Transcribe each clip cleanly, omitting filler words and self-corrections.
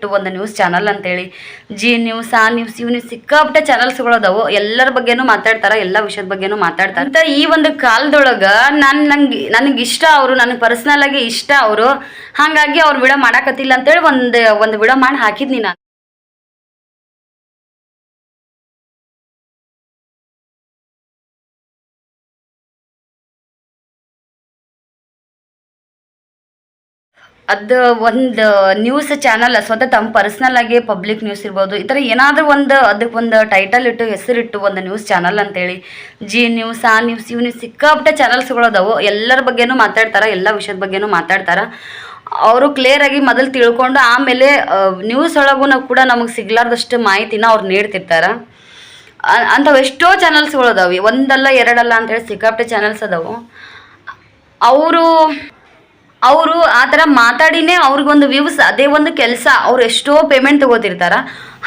ಒಂದು news channel ಅಂತೇಳಿ G news ಆ ನ್ಯೂಸ್ ಇವ್ ನ್ಯೂಸ್ ಸಿಕ್ಕಾಪಟ್ಟೆ ಚಾನಲ್ಸ್ಗಳದಾವು. ಎಲ್ಲರ ಬಗ್ಗೆನೂ ಮಾತಾಡ್ತಾರ, ಎಲ್ಲ ವಿಷಯದ ಬಗ್ಗೆನೂ ಮಾತಾಡ್ತಾರ. ಅಂತ ಈ ಒಂದು ಕಾಲದೊಳಗ ನನಗೆ ಇಷ್ಟ ಅವರು, ನನಗೆ ಪರ್ಸನಲ್ ಆಗಿ ಇಷ್ಟ ಅವರು, ಹಾಗಾಗಿ ಅವ್ರು ವಿಡಿಯೋ ಮಾಡಾಕತ್ತಿಲ್ಲ ಅಂತೇಳಿ ಒಂದು ವಿಡಿಯೋ ಮಾಡಿ ಹಾಕಿದ್ನಿ ನಾನು. ಅದು ಒಂದು ನ್ಯೂಸ್ ಚಾನಲ್ ಸ್ವತಃ ತಮ್ಮ ಪರ್ಸ್ನಲ್ ಆಗಿ ಪಬ್ಲಿಕ್ ನ್ಯೂಸ್ ಇರ್ಬೋದು, ಈ ಥರ ಏನಾದರೂ ಅದಕ್ಕೊಂದು ಟೈಟಲ್ ಇಟ್ಟು ಹೆಸರಿಟ್ಟು ಒಂದು ನ್ಯೂಸ್ ಚಾನಲ್ ಅಂತೇಳಿ ಜಿ ನ್ಯೂಸ್ ಆ ನ್ಯೂಸ್ ಇವ್ ನ್ಯೂಸ್ ಸಿಕ್ಕಾಪಟ್ಟೆ ಚಾನಲ್ಸ್ಗಳದಾವು. ಎಲ್ಲರ ಬಗ್ಗೆನೂ ಮಾತಾಡ್ತಾರೆ, ಎಲ್ಲ ವಿಷಯದ ಬಗ್ಗೆನೂ ಮಾತಾಡ್ತಾರೆ. ಅವರು ಕ್ಲಿಯರಾಗಿ ಮೊದಲು ತಿಳ್ಕೊಂಡು ಆಮೇಲೆ ನ್ಯೂಸ್ ಒಳಗೂ ಕೂಡ ನಮಗೆ ಸಿಗ್ಲಾರ್ದಷ್ಟು ಮಾಹಿತಿನ ಅವ್ರು ನೀಡ್ತಿರ್ತಾರೆ. ಅಂಥವು ಎಷ್ಟೋ ಚಾನಲ್ಸ್ಗಳದಾವೆ, ಒಂದಲ್ಲ ಎರಡಲ್ಲ ಅಂತೇಳಿ ಸಿಕ್ಕಾಪಟ್ಟೆ ಚಾನಲ್ಸ್ ಅದಾವು. ಅವರು ಆ ಥರ ಮಾತಾಡಿನೇ ಅವ್ರಿಗೊಂದು ವ್ಯೂಸ್, ಅದೇ ಒಂದು ಕೆಲಸ, ಅವ್ರು ಎಷ್ಟೋ ಪೇಮೆಂಟ್ ತೊಗೋತಿರ್ತಾರ.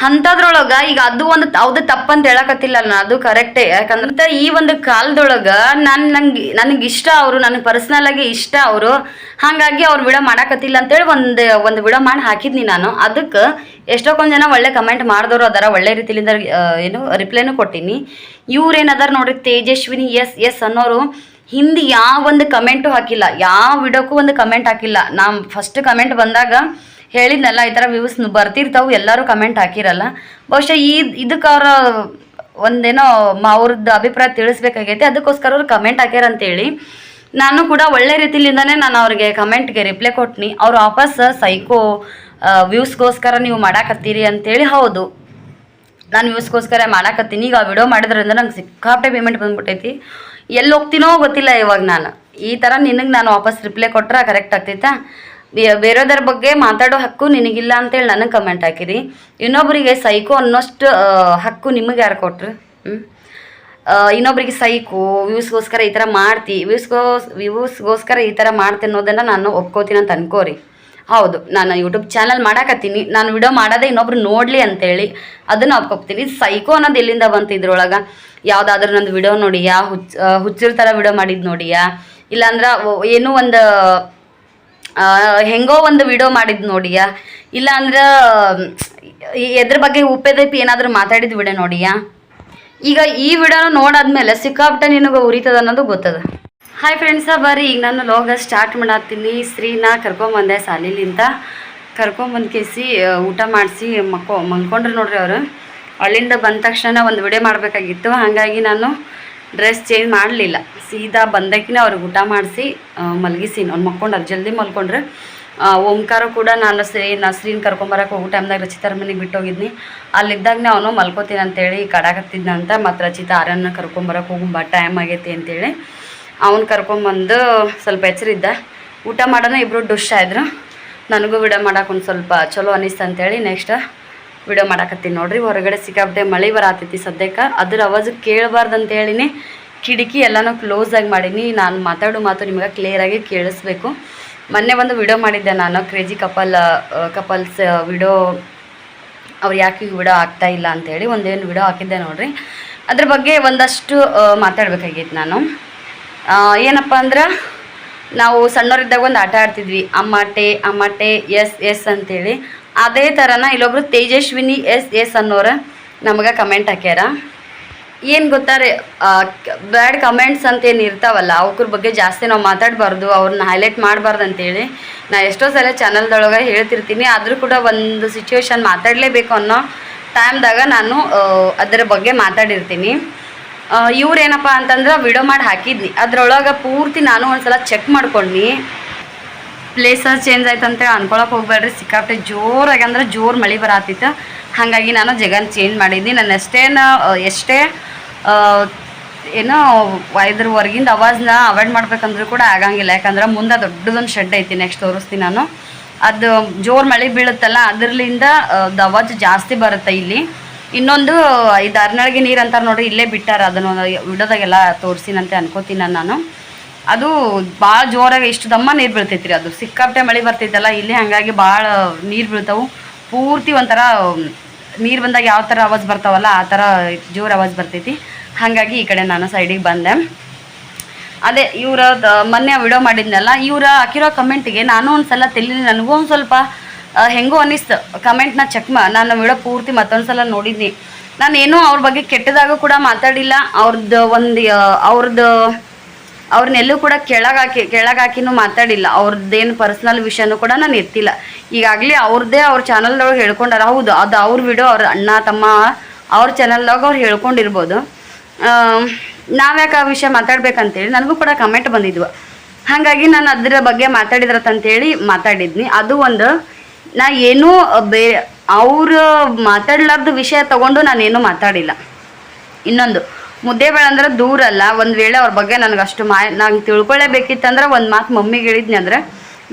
ಅಂಥದ್ರೊಳಗೆ ಈಗ ಅದು ಅವ್ದು ತಪ್ಪಂತ ಹೇಳಕತ್ತಿಲ್ಲ ನಾನು, ಅದು ಕರೆಕ್ಟೇ. ಯಾಕಂದ್ರೆ ಈ ಒಂದು ಕಾಲದೊಳಗೆ ನನಗೆ ಇಷ್ಟ ಅವರು, ನನಗೆ ಪರ್ಸ್ನಲ್ ಆಗಿ ಇಷ್ಟ ಅವರು, ಹಾಗಾಗಿ ಅವ್ರು ವಿಡಿಯೋ ಮಾಡಾಕತ್ತಿಲ್ಲ ಅಂತೇಳಿ ಒಂದು ವಿಡಿಯೋ ಮಾಡಿ ಹಾಕಿದ್ನಿ ನಾನು. ಅದಕ್ಕೆ ಎಷ್ಟೊಂದು ಜನ ಒಳ್ಳೆ ಕಮೆಂಟ್ ಮಾಡಿದವರು ಅದಾರ, ಒಳ್ಳೆ ರೀತಿಲಿಂದ ರಿಪ್ಲೈನೂ ಕೊಟ್ಟೀನಿ. ಇವ್ರೇನದಾರ ನೋಡ್ರಿ, ತೇಜಸ್ವಿನಿ ಎಸ್ ಅನ್ನೋರು ಹಿಂದೆ ಯಾವ ಒಂದು ಕಮೆಂಟು ಹಾಕಿಲ್ಲ, ಯಾವ ವಿಡಿಯೋಕ್ಕೂ ಒಂದು ಕಮೆಂಟ್ ಹಾಕಿಲ್ಲ. ನಾನು ಫಸ್ಟ್ ಕಮೆಂಟ್ ಬಂದಾಗ ಹೇಳಿದ್ನಲ್ಲ, ಈ ಥರ ವ್ಯೂಸ್ ಬರ್ತಿರ್ತಾವೆ, ಎಲ್ಲರೂ ಕಮೆಂಟ್ ಹಾಕಿರಲ್ಲ. ಬಹುಶಃ ಇದಕ್ಕೆ ಅವ್ರ ಒಂದೇನೋ ಅವ್ರದ್ದು ಅಭಿಪ್ರಾಯ ತಿಳಿಸ್ಬೇಕಾಗೈತೆ, ಅದಕ್ಕೋಸ್ಕರ ಅವ್ರು ಕಮೆಂಟ್ ಹಾಕ್ಯಾರ ಅಂತೇಳಿ ನಾನು ಕೂಡ ಒಳ್ಳೆ ರೀತಿಲಿಂದನೇ ನಾನು ಅವ್ರಿಗೆ ಕಮೆಂಟ್ಗೆ ರಿಪ್ಲೈ ಕೊಟ್ನಿ. ಅವ್ರು ವಾಪಸ್ ಸೈಕೋ ವ್ಯೂಸ್ಗೋಸ್ಕರ ನೀವು ಮಾಡಾಕತ್ತೀರಿ ಅಂತೇಳಿ, ಹೌದು ನಾನು ವ್ಯೂಸ್ಗೋಸ್ಕರ ಮಾಡಾಕತ್ತೀನಿ. ಈಗ ಆ ವಿಡಿಯೋ ಮಾಡಿದ್ರಿಂದ ನಂಗೆ ಸಿಕ್ಕಾಪಟ್ಟೆ ಪೇಮೆಂಟ್ ಬಂದ್ಬಿಟ್ಟೈತಿ. ಎಲ್ಲಿ ಹೋಗ್ತೀನೋ ಗೊತ್ತಿಲ್ಲ ಇವಾಗ ನಾನು. ಈ ಥರ ನಿನಗೆ ನಾನು ವಾಪಸ್ ರಿಪ್ಲೈ ಕೊಟ್ರೆ ಕರೆಕ್ಟ್ ಆಗ್ತೈತಾ? ಬೇರೆದರ ಬಗ್ಗೆ ಮಾತಾಡೋ ಹಕ್ಕು ನಿನಗಿಲ್ಲ ಅಂತೇಳಿ ನನಗೆ ಕಮೆಂಟ್ ಹಾಕಿರಿ. ಇನ್ನೊಬ್ಬರಿಗೆ ಸೈಕೋ ಅನ್ನೋಷ್ಟು ಹಕ್ಕು ನಿಮಗೆ ಯಾರು ಕೊಟ್ರು? ಇನ್ನೊಬ್ಬರಿಗೆ ಸೈಕೋ ವ್ಯೂಸ್ಗೋಸ್ಕರ ಈ ಥರ ಮಾಡ್ತಿ, ವ್ಯೂಸ್ಗೋಸ್ಕರ ಈ ಥರ ಮಾಡ್ತೀನಿ ಅನ್ನೋದನ್ನು ನಾನು ಒಪ್ಕೋತೀನಿ ಅಂತ ಅನ್ಕೋರಿ. ಹೌದು, ನಾನು ಯೂಟ್ಯೂಬ್ ಚಾನಲ್ ಮಾಡಾಕತ್ತೀನಿ, ನಾನು ವಿಡಿಯೋ ಮಾಡೋದೇ ಇನ್ನೊಬ್ರು ನೋಡಲಿ ಅಂತೇಳಿ ಅದನ್ನು ಒಪ್ಕೊತೀನಿ. ಸೈಕೋ ಅನ್ನೋದು ಎಲ್ಲಿಂದ ಬಂತು ಇದ್ರೊಳಗೆ? ಯಾವುದಾದ್ರೂ ನಂದು ವಿಡಿಯೋ ನೋಡಿಯಾ, ಹುಚ್ಚಿರ ಥರ ವಿಡಿಯೋ ಮಾಡಿದ್ದು ನೋಡಿಯಾ, ಇಲ್ಲಾಂದ್ರೆ ಏನೋ ಒಂದು ಹೆಂಗೋ ಒಂದು ವಿಡಿಯೋ ಮಾಡಿದ್ದು ನೋಡಿಯಾ, ಇಲ್ಲ ಅಂದ್ರೆ ಎದ್ರ ಬಗ್ಗೆ ಉಪ್ಪೇದೈಪಿ ಏನಾದರೂ ಮಾತಾಡಿದ ವಿಡಿಯೋ ನೋಡಿಯಾ? ಈಗ ಈ ವಿಡಿಯೋನ ನೋಡಾದ್ಮೇಲೆ ಸಿಕ್ಕಾಪಟ್ಟೆ ನಿನಗೆ ಉರಿತದ ಅನ್ನೋದು ಗೊತ್ತದ. ಹಾಯ್ ಫ್ರೆಂಡ್ಸ, ಬರ್ರಿ ಈಗ ನಾನು ಲೋಗ ಸ್ಟಾರ್ಟ್ ಮಾಡತ್ತೀನಿ. ಸ್ತ್ರೀನ ಕರ್ಕೊಂಬಂದೆ ಸಾಲಿಲಿಂದ, ಕರ್ಕೊಂಬಂದು ಕೇಸಿ ಊಟ ಮಾಡಿಸಿ ಮಲ್ಕೊಂಡ್ರೆ ನೋಡ್ರಿ ಅವರು. ಅಲ್ಲಿಂದ ಬಂದ ತಕ್ಷಣ ಒಂದು ವಿಡಿಯೋ ಮಾಡಬೇಕಾಗಿತ್ತು, ಹಾಗಾಗಿ ನಾನು ಡ್ರೆಸ್ ಚೇಂಜ್ ಮಾಡಲಿಲ್ಲ. ಸೀದಾ ಬಂದಕ್ಕಿನ ಅವ್ರಿಗೆ ಊಟ ಮಾಡಿಸಿ ಮಲಗಿಸಿ ಅವ್ನು ಮಲ್ಕೊಂಡ್ರೆ, ಜಲ್ದಿ ಮಲ್ಕೊಂಡ್ರೆ. ಓಂಕಾರ ಕೂಡ ನಾನು ಶ್ರೀನ ಕರ್ಕೊಂಬರಕ್ಕೆ ಹೋಗೋ ಟೈಮ್ದಾಗ ರಚಿತಾರ ಮನೆಗೆ ಬಿಟ್ಟು ಹೋಗಿದ್ನಿ. ಅಲ್ಲಿದ್ದಾಗನೇ ಅವನು ಮಲ್ಕೋತೀನಿ ಅಂತೇಳಿ ಕಡಾಕತ್ತಿದ್ನಂತ. ಮತ್ತು ರಚಿತಾ ಆರ್ಯನ ಕರ್ಕೊಂಬರಕ್ಕೆ ಹೋಗುಂಬ ಟೈಮ್ ಆಗೈತಿ ಅಂತೇಳಿ ಅವ್ನು ಕರ್ಕೊಂಬಂದು ಸ್ವಲ್ಪ ಎಚ್ಚರಿದ್ದ. ಊಟ ಮಾಡೋಣ ಇಬ್ಬರು ಡುಶ್ ಆಯಿದ್ರು. ನನಗೂ ವಿಡಿಯೋ ಮಾಡೋಕೆ ಒಂದು ಸ್ವಲ್ಪ ಚಲೋ ಅನ್ನಿಸ್ತು ಅಂತೇಳಿ ನೆಕ್ಸ್ಟ್ ವಿಡಿಯೋ ಮಾಡಾಕತ್ತೀನಿ ನೋಡ್ರಿ. ಹೊರಗಡೆ ಸಿಕ್ಕಾಪಟ್ಟೆ ಮಳೆ ಬರತೈತಿ ಸದ್ಯಕ್ಕೆ, ಅದ್ರ ಅವಾಜ್ ಕೇಳಬಾರ್ದು ಅಂತೇಳಿನಿ ಕಿಟಕಿ ಎಲ್ಲನೂ ಕ್ಲೋಸಾಗಿ ಮಾಡೀನಿ. ನಾನು ಮಾತಾಡೋ ಮಾತು ನಿಮಗೆ ಕ್ಲಿಯರಾಗಿ ಕೇಳಿಸ್ಬೇಕು. ಮೊನ್ನೆ ಒಂದು ವಿಡಿಯೋ ಮಾಡಿದ್ದೆ ನಾನು, ಕ್ರೇಜಿ ಕಪಲ್ಸ್ ವಿಡಿಯೋ, ಅವ್ರು ಯಾಕೆ ವಿಡಿಯೋ ಆಗ್ತಾಯಿಲ್ಲ ಅಂತೇಳಿ ಒಂದೇನು ವಿಡಿಯೋ ಹಾಕಿದ್ದೆ ನೋಡ್ರಿ. ಅದ್ರ ಬಗ್ಗೆ ಒಂದಷ್ಟು ಮಾತಾಡ್ಬೇಕಾಗಿತ್ತು ನಾನು. ಏನಪ್ಪ ಅಂದ್ರೆ, ನಾವು ಸಣ್ಣವರಿದ್ದಾಗ ಒಂದು ಆಟ ಆಡ್ತಿದ್ವಿ, ಅಮ್ಮಟೆ ಎಸ್ ಅಂತೇಳಿ. ಅದೇ ಥರನ ಇಲ್ಲೊಬ್ರು ತೇಜಸ್ವಿನಿ ಎಸ್ ಅನ್ನೋರು ನಮಗೆ ಕಮೆಂಟ್ ಹಾಕ್ಯಾರ. ಏನು ಗೊತ್ತಾರೆ, ಬ್ಯಾಡ್ ಕಮೆಂಟ್ಸ್ ಅಂತ ಏನು ಇರ್ತಾವಲ್ಲ, ಅವ್ರ ಬಗ್ಗೆ ಜಾಸ್ತಿ ನಾವು ಮಾತಾಡಬಾರ್ದು, ಅವ್ರನ್ನ ಹೈಲೈಟ್ ಮಾಡಬಾರ್ದು ಅಂತೇಳಿ ನಾ ಎಷ್ಟೋ ಸಲ ಚಾನಲ್ದೊಳಗೆ ಹೇಳ್ತಿರ್ತೀನಿ. ಆದರೂ ಕೂಡ ಒಂದು ಸಿಚುವೇಶನ್ ಮಾತಾಡಲೇಬೇಕು ಅನ್ನೋ ಟೈಮ್ದಾಗ ನಾನು ಅದರ ಬಗ್ಗೆ ಮಾತಾಡಿರ್ತೀನಿ. ಇವ್ರೇನಪ್ಪ ಅಂತಂದ್ರೆ ವಿಡಿಯೋ ಮಾಡಿ ಹಾಕಿದ್ನಿ, ಅದ್ರೊಳಗೆ ಪೂರ್ತಿ ನಾನು ಒಂದು ಸಲ ಚೆಕ್ ಮಾಡ್ಕೊಂಡು ಪ್ಲೇಸಸ್ ಚೇಂಜ್ ಆಯ್ತು ಅಂತೇಳಿ ಅನ್ಕೊಳಕ್ಕೆ ಹೋಗ್ಬೇಡ್ರಿ. ಸಿಕ್ಕಾಪಟ್ಟೆ ಜೋರಾಗಿ ಅಂದ್ರೆ ಜೋರು ಮಳೆ ಬರತ್ತಿತ್ತು, ಹಾಗಾಗಿ ನಾನು ಜಗನ್ ಚೇಂಜ್ ಮಾಡಿದ್ನಿ. ನಾನು ಎಷ್ಟೇ ಏನೋ ಇದ್ರ ಹೊರಗಿಂದ ಅವಾಜ್ನ ಅವಾಯ್ಡ್ ಮಾಡ್ಬೇಕಂದ್ರೂ ಕೂಡ ಆಗಂಗಿಲ್ಲ. ಯಾಕಂದ್ರೆ ಮುಂದೆ ದೊಡ್ಡದೊಂದು ಶೆಡ್ ಐತಿ, ನೆಕ್ಸ್ಟ್ ತೋರಿಸ್ತೀನಿ ನಾನು. ಅದು ಜೋರು ಮಳೆ ಬೀಳುತ್ತಲ್ಲ, ಅದರಲ್ಲಿಂದ ಅವಾಜ್ ಜಾಸ್ತಿ ಬರುತ್ತೆ ಇಲ್ಲಿ. ಇನ್ನೊಂದು ಇದು ಅರ್ನಳ್ಗೆ ನೀರು ಅಂತಾರೆ ನೋಡ್ರಿ, ಇಲ್ಲೇ ಬಿಟ್ಟಾರ, ಅದನ್ನು ವಿಡಿಯೋದಾಗೆಲ್ಲ ತೋರಿಸಿನಂತೆ ಅನ್ಕೋತೀನಿ ನಾನು. ಅದು ಭಾಳ ಜೋರಾಗಿ ಇಷ್ಟು ದಮ್ಮ ನೀರು ಬೀಳ್ತೈತಿ ರೀ. ಅದು ಸಿಕ್ಕಾಪಟ್ಟೆ ಮಳೆ ಬರ್ತೈತಲ್ಲ ಇಲ್ಲಿ, ಹಾಗಾಗಿ ಭಾಳ ನೀರು ಬೀಳ್ತಾವೆ. ಪೂರ್ತಿ ಒಂಥರ ನೀರು ಬಂದಾಗ ಯಾವ ಥರ ಆವಾಜ್ ಬರ್ತಾವಲ್ಲ ಆ ಥರ ಜೋರು ಆವಾಜ್ ಬರ್ತೈತಿ. ಹಾಗಾಗಿ ಈ ಕಡೆ ನಾನು ಸೈಡಿಗೆ ಬಂದೆ. ಅದೇ ಮೊನ್ನೆ ವಿಡಿಯೋ ಮಾಡಿದ್ನಲ್ಲ, ಹಾಕಿರೋ ಕಮೆಂಟಿಗೆ ನಾನು ಒಂದು ಸಲ ನನಗೂ ಒಂದು ಸ್ವಲ್ಪ ಹೆಂಗೋ ಅನ್ನಿಸ್ತು ಕಮೆಂಟ್ನ ನಾನು ವಿಡಿಯೋ ಪೂರ್ತಿ ಮತ್ತೊಂದು ಸಲ ನೋಡಿದ್ನಿ. ನಾನೇನೋ ಅವ್ರ ಬಗ್ಗೆ ಕೆಟ್ಟದಾಗ ಕೂಡ ಮಾತಾಡಿಲ್ಲ. ಅವ್ರನ್ನೆಲ್ಲೂ ಕೂಡ ಕೆಳಗಾಕಿನೂ ಮಾತಾಡಿಲ್ಲ. ಅವ್ರದ್ದೇನು ಪರ್ಸ್ನಲ್ ವಿಷಯನೂ ಕೂಡ ನಾನು ಎತ್ತಿಲ್ಲ. ಈಗಾಗಲೇ ಅವ್ರ ಚಾನಲ್ದೊಳಗೆ ಹೇಳ್ಕೊಂಡಾರ. ಹೌದು, ಅದು ಅವ್ರ ವಿಡಿಯೋ, ಅವ್ರ ಅಣ್ಣ ತಮ್ಮ ಅವ್ರ ಚಾನಲ್ದಾಗ ಅವ್ರು ಹೇಳ್ಕೊಂಡಿರ್ಬೋದು. ನಾವ್ಯಾಕೆ ಆ ವಿಷಯ ಮಾತಾಡ್ಬೇಕಂತೇಳಿ ನನಗೂ ಕೂಡ ಕಮೆಂಟ್ ಬಂದಿದ್ವು. ಹಾಗಾಗಿ ನಾನು ಅದರ ಬಗ್ಗೆ ಮಾತಾಡಿದ್ರಂತೇಳಿ ಮಾತಾಡಿದ್ನಿ. ಅದು ಒಂದು, ನಾ ಏನೂ ಅವ್ರು ಮಾತಾಡ್ಲಾರ್ದ ವಿಷಯ ತಗೊಂಡು ನಾನೇನು ಮಾತಾಡಿಲ್ಲ. ಇನ್ನೊಂದು, ಮುದ್ದೇಬೇಳೆ ಅಂದ್ರೆ ದೂರ ಅಲ್ಲ. ಒಂದು ವೇಳೆ ಅವ್ರ ಬಗ್ಗೆ ನನಗೆ ಅಷ್ಟು ನಂಗೆ ತಿಳ್ಕೊಳ್ಳೇಬೇಕಿತ್ತಂದ್ರೆ ಒಂದು ಮಾತು ಮಮ್ಮಿಗೆ ಹೇಳಿದ್ನಿ. ಅಂದರೆ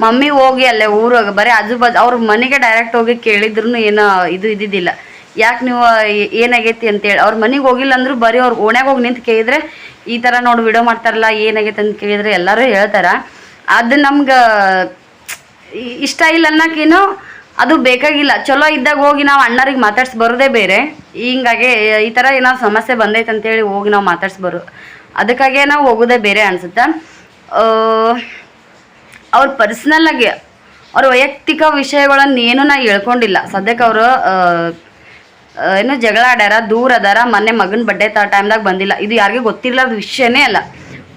ಮಮ್ಮಿ ಹೋಗಿ ಅಲ್ಲೇ ಊರಾಗ ಬರೀ ಆಜುಬಾಜು ಅವ್ರ ಮನೆಗೆ ಡೈರೆಕ್ಟ್ ಹೋಗಿ ಕೇಳಿದ್ರು ಏನು ಇದ್ದಿದ್ದಿಲ್ಲ. ಯಾಕೆ ನೀವು ಏನಾಗೈತಿ ಅಂತೇಳಿ ಅವ್ರ ಮನೆಗೆ ಹೋಗಿಲ್ಲ ಅಂದರೂ ಬರೀ ಅವ್ರು ಓಣ್ಯಾಗ ಹೋಗಿ ನಿಂತು ಕೇಳಿದ್ರೆ ಈ ಥರ ನೋಡಿ ವಿಡಿಯೋ ಮಾಡ್ತಾರಲ್ಲ ಏನಾಗೈತೆ ಅಂತ ಕೇಳಿದ್ರೆ ಎಲ್ಲರೂ ಹೇಳ್ತಾರೆ. ಅದು ನಮ್ಗೆ ಇಷ್ಟ ಇಲ್ಲ ಅನ್ನೋಕ್ಕೇನು ಅದು ಬೇಕಾಗಿಲ್ಲ. ಚಲೋ ಇದ್ದಾಗ ಹೋಗಿ ನಾವು ಅಣ್ಣರಿಗೆ ಮಾತಾಡ್ಸಿ ಬರೋದೇ ಬೇರೆ. ಹಿಂಗಾಗಿ ಈ ಥರ ಏನಾದ್ರು ಸಮಸ್ಯೆ ಬಂದೈತೆ ಅಂತೇಳಿ ಹೋಗಿ ನಾವು ಮಾತಾಡ್ಸಿ ಅದಕ್ಕಾಗೆ ನಾವು ಹೋಗೋದೇ ಬೇರೆ ಅನಿಸುತ್ತೆ. ಅವ್ರ ಪರ್ಸ್ನಲ್ಲಾಗಿ ಅವ್ರ ವೈಯಕ್ತಿಕ ವಿಷಯಗಳನ್ನು ಏನೂ ನಾ ಹೇಳ್ಕೊಂಡಿಲ್ಲ. ಸದ್ಯಕ್ಕೆ ಅವರು ಏನೋ ಜಗಳ ಆಡ್ಯಾರ, ದೂರ ಅದಾರ. ಮೊನ್ನೆ ಮಗನ ಬಡ್ಡೆ ಟೈಮ್ದಾಗ ಬಂದಿಲ್ಲ. ಇದು ಯಾರಿಗೂ ಗೊತ್ತಿರಲಾರ್ದ ವಿಷಯನೇ ಅಲ್ಲ.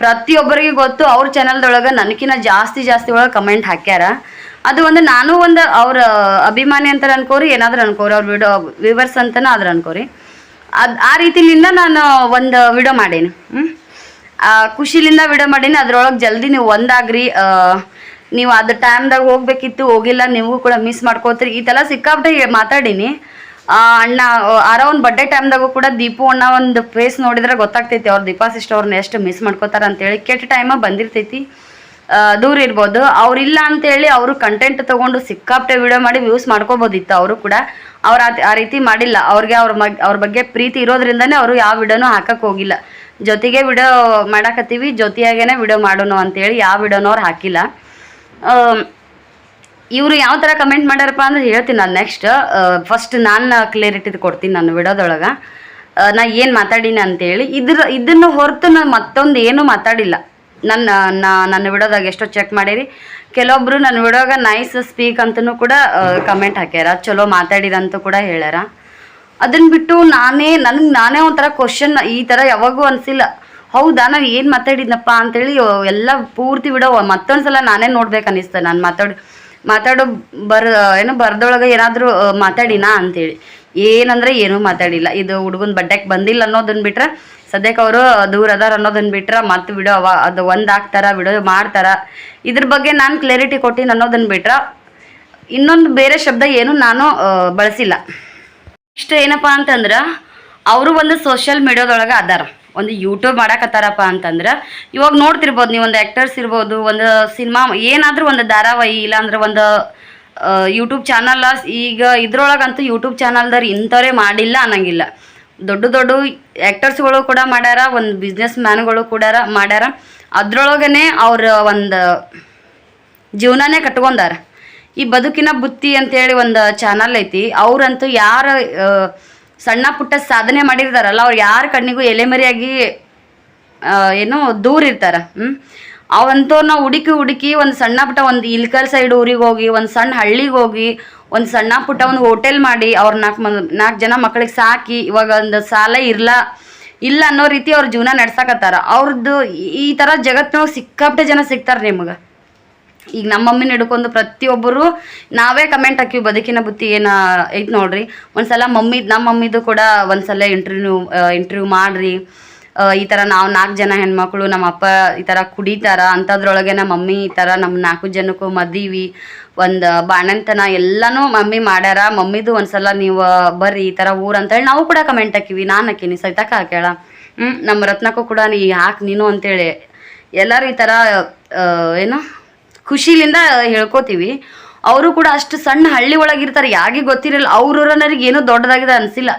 ಪ್ರತಿಯೊಬ್ಬರಿಗೆ ಗೊತ್ತು. ಅವ್ರ ಚಾನಲ್ದೊಳಗೆ ನನಗಿನ್ನ ಜಾಸ್ತಿ ಒಳಗೆ ಕಮೆಂಟ್ ಹಾಕ್ಯಾರ. ಅದು ಒಂದು, ನಾನು ಒಂದು ಅವ್ರ ಅಭಿಮಾನಿ ಅಂತ ಅನ್ಕೋರಿ, ಏನಾದರೂ ಅನ್ಕೋರಿ, ಅವ್ರ ವಿಡಿಯೋ ವ್ಯೂವರ್ಸ್ ಅಂತನ ಆದ್ರೆ ಅನ್ಕೋರಿ. ಆ ರೀತಿಲಿಂದ ನಾನು ಒಂದು ವಿಡಿಯೋ ಮಾಡೀನಿ. ಖುಷಿಲಿಂದ ವಿಡಿಯೋ ಮಾಡೀನಿ. ಅದ್ರೊಳಗೆ ಜಲ್ದಿ ನೀವು ಒಂದಾಗ್ರಿ. ನೀವು ಅದು ಟೈಮ್ದಾಗ ಹೋಗ್ಬೇಕಿತ್ತು, ಹೋಗಿಲ್ಲ, ನೀವು ಕೂಡ ಮಿಸ್ ಮಾಡ್ಕೋತೀರಿ. ಈ ಥರ ಸಿಕ್ಕಾಪಟ್ಟೆ ಮಾತಾಡೀನಿ. ಅಣ್ಣ ಒಂದು ಬಡ್ಡೆ ಟೈಮ್ದಾಗೂ ಕೂಡ ದೀಪು ಅಣ್ಣ ಒಂದು ಫೇಸ್ ನೋಡಿದ್ರೆ ಗೊತ್ತಾಗ್ತೈತಿ ಅವ್ರು ದೀಪಾ ಸಿಸ್ಟರ್ ಅವ್ರನ್ನ ಎಷ್ಟು ಮಿಸ್ ಮಾಡ್ಕೋತಾರ ಅಂತೇಳಿ. ಕೆಟ್ಟ ಟೈಮ ಬಂದಿರ್ತೈತಿ, ದೂರ ಇರ್ಬೋದು. ಅವ್ರಿಲ್ಲ ಅಂತೇಳಿ ಅವರು ಕಂಟೆಂಟ್ ತೊಗೊಂಡು ಸಿಕ್ಕಾಪಟ್ಟೆ ವಿಡಿಯೋ ಮಾಡಿ ವ್ಯೂಸ್ ಮಾಡ್ಕೋಬೋದಿತ್ತು. ಅವರು ಕೂಡ ಅವ್ರು ಆ ರೀತಿ ಮಾಡಿಲ್ಲ. ಅವ್ರಿಗೆ ಅವ್ರ ಬಗ್ಗೆ ಪ್ರೀತಿ ಇರೋದ್ರಿಂದನೇ ಅವರು ಯಾವ ವಿಡಿಯೋನೂ ಹಾಕಕ್ಕೆ ಹೋಗಿಲ್ಲ. ಜೊತೆಗೆ ವಿಡಿಯೋ ಮಾಡಾಕತ್ತೀವಿ, ಜೊತೆಯಾಗೇನೆ ವಿಡಿಯೋ ಮಾಡೋಣ ಅಂತೇಳಿ ಯಾವ ವಿಡಿಯೋನೂ ಅವ್ರು ಹಾಕಿಲ್ಲ. ಇವರು ಯಾವ ಥರ ಕಮೆಂಟ್ ಮಾಡ್ಯಾರಪ್ಪ ಅಂದ್ರೆ ಹೇಳ್ತೀನಿ ನಾನು ನೆಕ್ಸ್ಟ್. ಫಸ್ಟ್ ನಾನು ಕ್ಲಿಯರಿಟಿ ಕೊಡ್ತೀನಿ ನನ್ನ ವಿಡಿಯೋದೊಳಗೆ ನಾ ಏನು ಮಾತಾಡೀನಿ ಅಂತೇಳಿ. ಇದನ್ನು ಹೊರತು ನಾನು ಮತ್ತೊಂದು ಏನೂ ಮಾತಾಡಿಲ್ಲ. ನನ್ನ ವಿಡಿಯೋದಾಗ ಎಷ್ಟೋ ಚೆಕ್ ಮಾಡೀರಿ. ಕೆಲವೊಬ್ರು ನನ್ನ ವಿಡಿಯೋಗ ನೈಸ್ ಸ್ಪೀಕ್ ಅಂತಲೂ ಕೂಡ ಕಮೆಂಟ್ ಹಾಕ್ಯಾರ, ಚಲೋ ಮಾತಾಡಿರಂತೂ ಕೂಡ ಹೇಳ್ಯಾರ. ಅದನ್ನು ಬಿಟ್ಟು ನಾನೇ ಒಂಥರ ಕ್ವಶನ್ ಈ ಥರ ಯಾವಾಗೂ ಅನಿಸಿಲ್ಲ. ಹೌದಾ, ನಾನು ಏನು ಮಾತಾಡಿದ್ನಪ್ಪ ಅಂತೇಳಿ ಎಲ್ಲ ಪೂರ್ತಿ ವಿಡಿಯೋ ಮತ್ತೊಂದು ಸಲ ನಾನೇ ನೋಡ್ಬೇಕು ಅನ್ನಿಸ್ತು. ನಾನು ಮಾತಾಡೋ ಬರ್ದೊಳಗೆ ಏನಾದರೂ ಮಾತಾಡಿನಾ ಅಂತೇಳಿ. ಏನಂದರೆ ಏನೂ ಮಾತಾಡಿಲ್ಲ. ಇದು ಹುಡುಗನ ಬಡ್ಡೆಗೆ ಬಂದಿಲ್ಲ ಅನ್ನೋದನ್ನ ಬಿಟ್ರೆ, ಸದ್ಯಕ್ಕೆ ಅವರು ದೂರ ಅದಾರ ಅನ್ನೋದನ್ನ ಬಿಟ್ರೆ ಮತ್ತೆ ವಿಡಿಯೋ ಅದು ಹಾಕ್ತಾರ, ವಿಡಿಯೋ ಮಾಡ್ತಾರ. ಇದ್ರ ಬಗ್ಗೆ ನಾನು ಕ್ಲಾರಿಟಿ ಕೊಟ್ಟಿನಿ ಅನ್ನೋದನ್ನ ಬಿಟ್ರೆ ಇನ್ನೊಂದು ಬೇರೆ ಶಬ್ದ ಏನು ನಾನು ಬಳಸಿಲ್ಲ. ಇಷ್ಟು ಏನಪ್ಪ ಅಂತಂದ್ರೆ ಅವರು ಒಂದು ಸೋಷಿಯಲ್ ಮೀಡಿಯಾದೊಳಗೆ ಅದಾರ, ಒಂದು ಯೂಟ್ಯೂಬ್ ಮಾಡಾಕತ್ತಾರಪ್ಪ ಅಂತಂದ್ರೆ ಇವಾಗ ನೋಡ್ತಿರ್ಬೋದು ನೀವು. ಒಂದು ಆ್ಯಕ್ಟರ್ಸ್ ಇರ್ಬೋದು, ಒಂದು ಸಿನಿಮಾ ಏನಾದರೂ ಒಂದು ಧಾರಾವಾಹಿ, ಇಲ್ಲಾಂದ್ರೆ ಒಂದು ಯೂಟ್ಯೂಬ್ ಚಾನಲ್. ಈಗ ಇದ್ರೊಳಗಂತೂ ಯೂಟ್ಯೂಬ್ ಚಾನಲ್ದವ್ರು ಇಂಥವ್ರೇ ಮಾಡಿಲ್ಲ ಅನ್ನಂಗಿಲ್ಲ. ದೊಡ್ಡ ಆ್ಯಕ್ಟರ್ಸ್ಗಳು ಕೂಡ ಮಾಡ್ಯಾರ, ಒಂದು ಬಿಸ್ನೆಸ್ ಮ್ಯಾನ್ಗಳು ಕೂಡ ಮಾಡ್ಯಾರ. ಅದ್ರೊಳಗನೆ ಅವ್ರ ಒಂದು ಜೀವನನೇ ಕಟ್ಕೊಂಡಾರ. ಈ ಬದುಕಿನ ಬುತ್ತಿ ಅಂತೇಳಿ ಒಂದು ಚಾನಲ್ ಐತಿ. ಅವ್ರಂತೂ ಯಾರು ಸಣ್ಣ ಪುಟ್ಟ ಸಾಧನೆ ಮಾಡಿರ್ತಾರಲ್ಲ, ಅವ್ರು ಯಾರ ಕಣ್ಣಿಗೂ ಎಲೆಮರೆಯಾಗಿ ಏನೋ ದೂರ ಇರ್ತಾರೆ. ಅವಂತವ್ರನ್ನ ಹುಡುಕಿ ಒಂದು ಸಣ್ಣ ಪುಟ್ಟ ಒಂದು ಇಲ್ಕಲ್ ಸೈಡ್ ಊರಿಗೆ ಹೋಗಿ, ಒಂದು ಸಣ್ಣ ಹಳ್ಳಿಗೆ ಹೋಗಿ, ಒಂದು ಸಣ್ಣ ಪುಟ್ಟ ಒಂದು ಹೋಟೆಲ್ ಮಾಡಿ ಅವ್ರ 4 ಜನ ಮಕ್ಕಳಿಗೆ ಸಾಕಿ, ಇವಾಗ ಒಂದು ಸಾಲ ಇಲ್ಲ ಅನ್ನೋ ರೀತಿ ಅವ್ರ ಜೀವನ ನಡ್ಸಕತ್ತಾರ. ಅವ್ರದ್ದು ಈ ಥರ ಜಗತ್ತಿನೊಳಗೆ ಸಿಕ್ಕಾಪಟ್ಟೆ ಜನ ಸಿಗ್ತಾರೆ ನಿಮ್ಗೆ. ಈಗ ನಮ್ಮ ಮಮ್ಮಿನ ಹಿಡ್ಕೊಂಡು ಪ್ರತಿಯೊಬ್ಬರು ನಾವೇ ಕಮೆಂಟ್ ಹಾಕಿವಿ, ಬದುಕಿನ ಬುತ್ತಿ ಏನು ಐತೆ ನೋಡ್ರಿ. ಒಂದ್ಸಲ ನಮ್ಮ ಮಮ್ಮಿದು ಕೂಡ ಒಂದ್ಸಲ ಇಂಟರ್ವ್ಯೂ ಮಾಡ್ರಿ. ಈ ಥರ ನಾವು 4 ಜನ ಹೆಣ್ಮಕ್ಳು, ನಮ್ಮ ಅಪ್ಪ ಈ ಥರ ಕುಡಿತಾರ, ಅಂಥದ್ರೊಳಗೆ ನಮ್ಮ ಮಮ್ಮಿ ಈ ಥರ ನಮ್ಮ 4 ಜನಕ್ಕೂ ಮದುವೆ, ಒಂದು ಬಾಣಂತನ ಎಲ್ಲನೂ ಮಮ್ಮಿ ಮಾಡ್ಯಾರ. ಮಮ್ಮಿದು ಒಂದ್ಸಲ ನೀವು ಬರ್ರಿ ಈ ಥರ ಊರು ಅಂತೇಳಿ ನಾವು ಕೂಡ ಕಮೆಂಟ್ ಹಾಕಿವಿ. ನಾನು ಹಾಕೀನಿ, ಸೈತಕ್ಕ ಹಾಕ್ಯಾಳ. ನಮ್ಮ ರತ್ನಕ್ಕೂ ಕೂಡ ಹಾಕಿ ನೀನು ಅಂತೇಳಿ ಎಲ್ಲರೂ ಈ ಥರ ಏನು ಖುಷಿಲಿಂದ ಹೇಳ್ಕೊತೀವಿ. ಅವರು ಕೂಡ ಅಷ್ಟು ಸಣ್ಣ ಹಳ್ಳಿ ಒಳಗಿರ್ತಾರೆ, ಯಾರಿಗೆ ಗೊತ್ತಿರಲ್ಲ. ಅವ್ರೂರನರಿಗೆ ಏನೂ ದೊಡ್ಡದಾಗಿದೆ ಅನಿಸಿಲ್ಲ.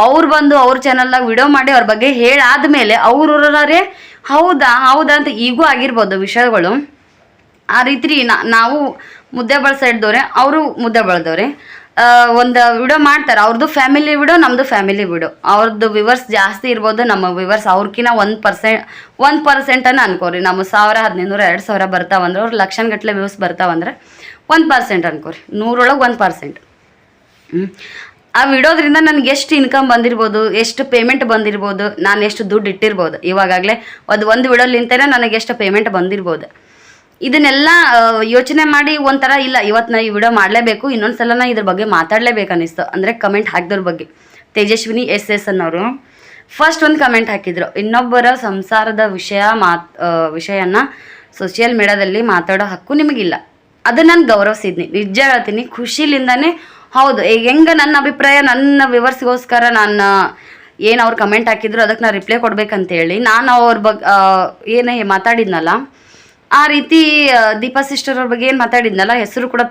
ಅವ್ರು ಬಂದು ಅವ್ರ ಚಾನಲ್ದಾಗ ವಿಡಿಯೋ ಮಾಡಿ ಅವ್ರ ಬಗ್ಗೆ ಹೇಳಾದ್ಮೇಲೆ ಅವ್ರೂರೇ ಹೌದಾ ಅಂತ ಈಗೂ ಆಗಿರ್ಬೋದು ವಿಷಯಗಳು. ಆ ರೀತಿ ನಾವು ಮುದ್ದೇಬಾಳ ಸೈಡ್ದವ್ರೆ, ಅವರು ಮುದ್ದೇಬಾಳದವ್ರೆ. ಒಂದು ವಿಡಿಯೋ ಮಾಡ್ತಾರೆ, ಅವ್ರದ್ದು ಫ್ಯಾಮಿಲಿ ವಿಡಿಯೋ, ನಮ್ಮದು ಫ್ಯಾಮಿಲಿ ವಿಡಿಯೋ. ಅವ್ರದ್ದು ವ್ಯೂವರ್ಸ್ ಜಾಸ್ತಿ ಇರ್ಬೋದು, ನಮ್ಮ ವ್ಯೂವರ್ಸ್ ಅವ್ರಕಿನ್ನ 1% ಅನ್ಕೋರಿ. ನಮ್ಮ 1000, 1500, 2000 ಬರ್ತಾವಂದ್ರೆ, ಅವ್ರು ಲಕ್ಷಗಟ್ಟಲೆ ವ್ಯೂಸ್ ಬರ್ತಾವಂದ್ರೆ 1% ಅನ್ಕೋರಿ, 100 ಒಳಗೆ 1%. ಆ ವಿಡೋದ್ರಿಂದ ನನಗೆ ಎಷ್ಟು ಇನ್ಕಮ್ ಬಂದಿರ್ಬೋದು, ಎಷ್ಟು ಪೇಮೆಂಟ್ ಬಂದಿರ್ಬೋದು, ನಾನು ಎಷ್ಟು ದುಡ್ಡು ಇಟ್ಟಿರ್ಬೋದು. ಇವಾಗಲೇ ಒಂದು ವಿಡೋಲಿಂತಲೇ ನನಗೆ ಎಷ್ಟು ಪೇಮೆಂಟ್ ಬಂದಿರ್ಬೋದು. ಇದನ್ನೆಲ್ಲ ಯೋಚನೆ ಮಾಡಿ ಒಂಥರ ಇಲ್ಲ, ಇವತ್ತು ನಾ ಈ ವಿಡಿಯೋ ಮಾಡಲೇಬೇಕು, ಇನ್ನೊಂದು ಸಲ ನಾ ಇದ್ರ ಬಗ್ಗೆ ಮಾತಾಡಲೇಬೇಕು ಅನ್ನಿಸ್ತು. ಅಂದರೆ ಕಮೆಂಟ್ ಹಾಕಿದವ್ರ ಬಗ್ಗೆ ತೇಜಸ್ವಿನಿ SS ಅನ್ನೋರು ಫಸ್ಟ್ ಒಂದು ಕಮೆಂಟ್ ಹಾಕಿದ್ರು, ಇನ್ನೊಬ್ಬರ ಸಂಸಾರದ ವಿಷಯನ ಸೋಷಿಯಲ್ ಮೀಡಿಯಾದಲ್ಲಿ ಮಾತಾಡೋ ಹಕ್ಕು ನಿಮಗಿಲ್ಲ. ಅದು ನಾನು ಗೌರವಿಸಿದ್ನಿ, ನಿಜ ಹೇಳ್ತೀನಿ, ಖುಷಿಲಿಂದಾನೇ. ಹೌದು, ಈಗ ಹೆಂಗೆ ನನ್ನ ಅಭಿಪ್ರಾಯ ನನ್ನ ವ್ಯೂವರ್ಸ್ಗೋಸ್ಕರ ನಾನು ಏನು ಅವ್ರು ಕಮೆಂಟ್ ಹಾಕಿದ್ರು ಅದಕ್ಕೆ ನಾನು ರಿಪ್ಲೈ ಕೊಡ್ಬೇಕಂತೇಳಿ ನಾನು ಅವ್ರ ಬಗ್ಗೆ ಏನೇ ಮಾತಾಡಿದ್ನಲ್ಲ, ಆ ರೀತಿ ದೀಪಾ ಸಿಸ್ಟರ್ ಅವ್ರ ಬಗ್ಗೆ ಏನು ಮಾತಾಡಿದ್ನಲ್ಲ, ಹೆಸರು ಕೂಡ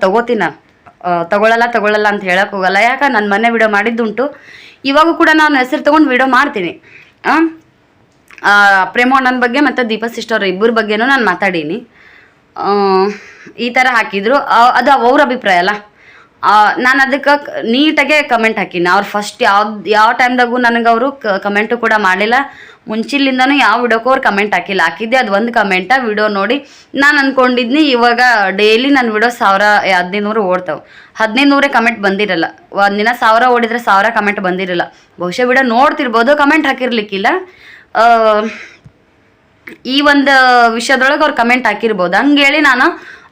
ತಗೊಳ್ಳಲ್ಲ ಅಂತ ಹೇಳಕ್ಕೆ ಹೋಗಲ್ಲ. ಯಾಕೆ ನನ್ನ ಮನೆ ವಿಡಿಯೋ ಮಾಡಿದ್ದುಂಟು, ಇವಾಗೂ ಕೂಡ ನಾನು ಹೆಸರು ತೊಗೊಂಡು ವಿಡಿಯೋ ಮಾಡ್ತೀನಿ. ಪ್ರೇಮಣ್ಣನ ಬಗ್ಗೆ ಮತ್ತು ದೀಪಾ ಸಿಸ್ಟರ್ ಇಬ್ಬರ ಬಗ್ಗೆನೂ ನಾನು ಮಾತಾಡೀನಿ. ಈ ಥರ ಹಾಕಿದ್ರು, ಅದು ಅವ್ರ ಅಭಿಪ್ರಾಯ ಅಲ್ಲ. ನಾನು ಅದಕ್ಕೆ ನೀಟಾಗೆ ಕಮೆಂಟ್ ಹಾಕೀನಿ. ಅವ್ರು ಫಸ್ಟ್ ಯಾವ ಟೈಮ್ದಾಗೂ ನನಗೆ ಅವರು ಕಮೆಂಟು ಕೂಡ ಮಾಡಿಲ್ಲ. ಮುಂಚಿಲಿಂದನೂ ಯಾವ ವಿಡಿಯೋಕ್ಕೂ ಅವ್ರು ಕಮೆಂಟ್ ಹಾಕಿದ್ದೆ ಅದು ಒಂದು ಕಮೆಂಟ. ವಿಡಿಯೋ ನೋಡಿ ನಾನು ಅಂದ್ಕೊಂಡಿದ್ನಿ ಇವಾಗ ಡೈಲಿ ನನ್ನ ವಿಡಿಯೋ 1500 ಓಡ್ತಾವೆ. 1500 ಕಮೆಂಟ್ ಬಂದಿರಲ್ಲ. ಒಂದಿನ 1000 ಓಡಿದ್ರೆ 1000 ಕಮೆಂಟ್ ಬಂದಿರಲ್ಲ. ಬಹುಶಃ ವಿಡಿಯೋ ನೋಡ್ತಿರ್ಬೋದು, ಕಮೆಂಟ್ ಹಾಕಿರ್ಲಿಕ್ಕಿಲ್ಲ. ಈ ಒಂದು ವಿಷಯದೊಳಗೆ ಅವ್ರು ಕಮೆಂಟ್ ಹಾಕಿರ್ಬೋದು. ಹಂಗೇಳಿ ನಾನು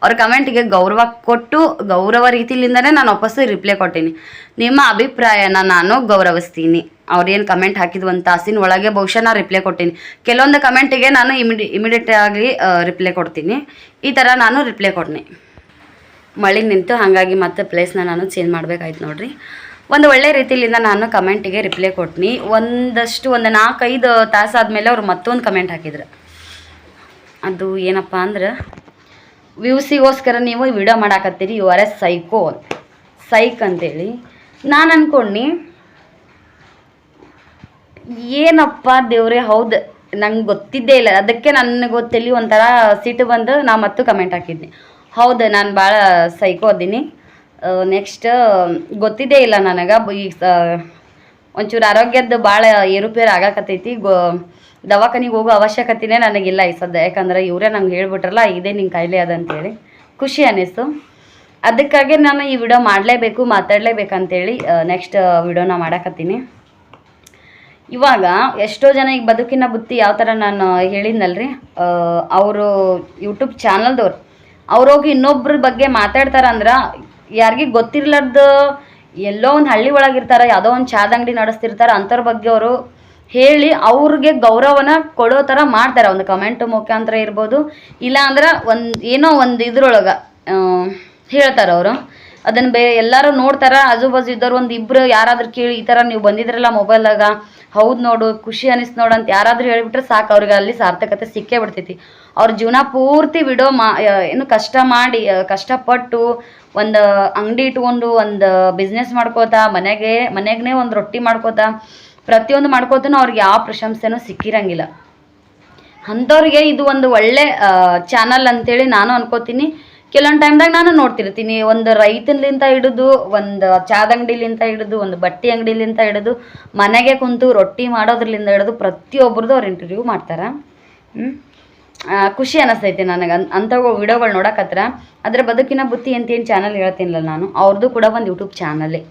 ಅವ್ರ ಕಮೆಂಟಿಗೆ ಗೌರವ ಕೊಟ್ಟು ಗೌರವ ರೀತಿಲಿಂದನೇ ನಾನು ವಾಪಸ್ಸು ರಿಪ್ಲೈ ಕೊಟ್ಟೀನಿ. ನಿಮ್ಮ ಅಭಿಪ್ರಾಯನ ನಾನು ಗೌರವಿಸ್ತೀನಿ. ಅವ್ರೇನು ಕಮೆಂಟ್ ಹಾಕಿದ್ವು ಒಂದು ತಾಸಿನ ಒಳಗೆ ಬಹುಶಃ ನಾನು ರಿಪ್ಲೈ ಕೊಟ್ಟೀನಿ. ಕೆಲವೊಂದು ಕಮೆಂಟಿಗೆ ನಾನು ಇಮಿಡಿಯೇಟಾಗಿ ರಿಪ್ಲೈ ಕೊಡ್ತೀನಿ. ಈ ಥರ ನಾನು ರಿಪ್ಲೈ ಕೊಡ್ತೀನಿ. ಮಳೆ ನಿಂತು ಹಾಗಾಗಿ ಮತ್ತೆ ಪ್ಲೇಸ್ನ ನಾನು ಚೇಂಜ್ ಮಾಡಬೇಕಾಯ್ತು ನೋಡ್ರಿ. ಒಂದು ಒಳ್ಳೆ ರೀತಿಯಿಂದ ನಾನು ಕಮೆಂಟಿಗೆ ರಿಪ್ಲೈ ಕೊಡ್ತೀನಿ. ಒಂದು 4-5 ತಾಸು ಆದಮೇಲೆ ಅವ್ರು ಮತ್ತೊಂದು ಕಮೆಂಟ್ ಹಾಕಿದ್ರು. ಅದು ಏನಪ್ಪ ಅಂದ್ರೆ, ವ್ಯೂಸಿಗೋಸ್ಕರ ನೀವು ವಿಡಿಯೋ ಮಾಡಾಕತ್ತೀರಿ, ಯು ಆರ್ ಎ ಸೈಕ್ ಅಂತೇಳಿ. ನಾನು ಅಂದ್ಕೊಂಡು ಏನಪ್ಪ ದೇವ್ರೆ, ಹೌದು ನಂಗೆ ಗೊತ್ತಿದ್ದೇ ಇಲ್ಲ. ಅದಕ್ಕೆ ನನಗೆ ಗೊತ್ತಿಲ್ಲ, ಒಂಥರ ಸಿಟ್ಟು ಬಂದು ನಾ ಮತ್ತು ಕಮೆಂಟ್ ಹಾಕಿದ್ನಿ. ಹೌದು, ನಾನು ಭಾಳ ಸೈಕೋ ಅದ್ದೀನಿ. ನೆಕ್ಸ್ಟ್ ಗೊತ್ತಿದ್ದೇ ಇಲ್ಲ ನನಗೆ. ಈಗ ಒಂಚೂರು ಆರೋಗ್ಯದ ಭಾಳ ಏರುಪೇರು ಆಗಾಕತ್ತೈತಿ. ದವಾಖಾನಿಗೆ ಹೋಗೋ ಅವಶ್ಯಕತೆನೇ ನನಗಿಲ್ಲ ಈ ಸದ್ಯ. ಯಾಕಂದ್ರೆ ಇವರೇ ನಂಗೆ ಹೇಳ್ಬಿಟ್ರಲ್ಲ, ಇದೇ ನಿಂಗೆ ಕಾಯಿಲೆ ಅದಂತೇಳಿ ಖುಷಿ ಅನ್ನಿಸ್ತು. ಅದಕ್ಕಾಗಿ ನಾನು ಈ ವಿಡಿಯೋ ಮಾತಾಡಲೇಬೇಕಂತೇಳಿ ನೆಕ್ಸ್ಟ್ ವಿಡಿಯೋನ ಮಾಡಾಕತ್ತೀನಿ. ಇವಾಗ ಎಷ್ಟೋ ಜನ ಈಗ ಬದುಕಿನ ಬುತ್ತಿ ಯಾವ ಥರ ನಾನು ಹೇಳಿದ್ನಲ್ರಿ, ಅವರು ಯೂಟ್ಯೂಬ್ ಚಾನಲ್ದವ್ರು ಅವ್ರೋಗಿ ಇನ್ನೊಬ್ರ ಬಗ್ಗೆ ಮಾತಾಡ್ತಾರಂದ್ರೆ, ಯಾರಿಗೆ ಗೊತ್ತಿರ್ಲಾರ್ದು ಎಲ್ಲೋ ಒಂದು ಹಳ್ಳಿ ಒಳಗಿರ್ತಾರೆ, ಯಾವುದೋ ಒಂದು ಚಾದ ಅಂಗಡಿ ನಡೆಸ್ತಿರ್ತಾರೆ, ಅಂಥವ್ರ ಬಗ್ಗೆ ಅವರು ಹೇಳಿ ಅವ್ರಿಗೆ ಗೌರವನ ಕೊಡೋ ಥರ ಮಾಡ್ತಾರೆ. ಒಂದು ಕಮೆಂಟ್ ಮುಖಾಂತರ ಇರ್ಬೋದು, ಇಲ್ಲ ಅಂದ್ರೆ ಏನೋ ಒಂದು ಇದ್ರೊಳಗೆ ಹೇಳ್ತಾರೆ ಅವರು. ಅದನ್ನು ಎಲ್ಲರೂ ನೋಡ್ತಾರೆ. ಆಜು ಬಾಜು ಇದ್ದವ್ರು ಒಂದು ಇಬ್ಬರು ಯಾರಾದ್ರೂ ಕೇಳಿ, ಈ ಥರ ನೀವು ಬಂದಿದ್ರಲ್ಲ ಮೊಬೈಲ್ದಾಗ, ಹೌದು ನೋಡು ಖುಷಿ ಅನಿಸ್ತು ನೋಡು ಅಂತ ಯಾರಾದರೂ ಹೇಳಿಬಿಟ್ರೆ ಸಾಕು, ಅವ್ರಿಗೆ ಅಲ್ಲಿ ಸಾರ್ಥಕತೆ ಸಿಕ್ಕೇ ಬಿಡ್ತೈತಿ. ಅವ್ರ ಜೀವನ ಪೂರ್ತಿ ವಿಡಿಯೋ ಏನು ಕಷ್ಟಪಟ್ಟು ಒಂದು ಅಂಗಡಿ ಇಟ್ಕೊಂಡು ಒಂದು ಬಿಸ್ನೆಸ್ ಮಾಡ್ಕೋತಾ ಮನೆಗೇ ಒಂದು ರೊಟ್ಟಿ ಮಾಡ್ಕೋತಾ ಪ್ರತಿಯೊಂದು ಮಾಡ್ಕೋತಾನು ಅವ್ರಿಗೆ ಯಾವ ಪ್ರಶಂಸೆನೂ ಸಿಕ್ಕಿರಂಗಿಲ್ಲ. ಅಂಥವ್ರಿಗೆ ಇದು ಒಂದು ಒಳ್ಳೆ ಚಾನಲ್ ಅಂತೇಳಿ ನಾನು ಅನ್ಕೋತೀನಿ. ಕೆಲವೊಂದು ಟೈಮ್ದಾಗ ನಾನು ನೋಡ್ತಿರ್ತೀನಿ, ಒಂದು ರೈತನಿಂದ ಹಿಡಿದು, ಒಂದು ಚಾದ ಅಂಗಡಿಲಿಂದ ಹಿಡಿದು, ಒಂದು ಬಟ್ಟೆ ಅಂಗಡಿಲಿಂದ ಹಿಡಿದು, ಮನೆಗೆ ಕುಂತು ರೊಟ್ಟಿ ಮಾಡೋದ್ರಲ್ಲಿಂದ ಹಿಡಿದು ಪ್ರತಿಯೊಬ್ಬರದು ಅವ್ರು ಇಂಟರ್ವ್ಯೂ ಮಾಡ್ತಾರೆ. ಖುಷಿ ಅನ್ನಿಸ್ತೈತಿ ನನಗೆ ಅಂಥ ವಿಡಿಯೋಗಳು ನೋಡಕತ್ರ. ಅದರ ಬದುಕಿನ ಬುತ್ತಿ ಅಂತೇನು ಚಾನಲ್ ಹೇಳ್ತೀನಿಲ್ಲ ನಾನು, ಅವ್ರದ್ದು ಕೂಡ ಒಂದು ಯೂಟ್ಯೂಬ್ ಚಾನಲ್ಲೇ.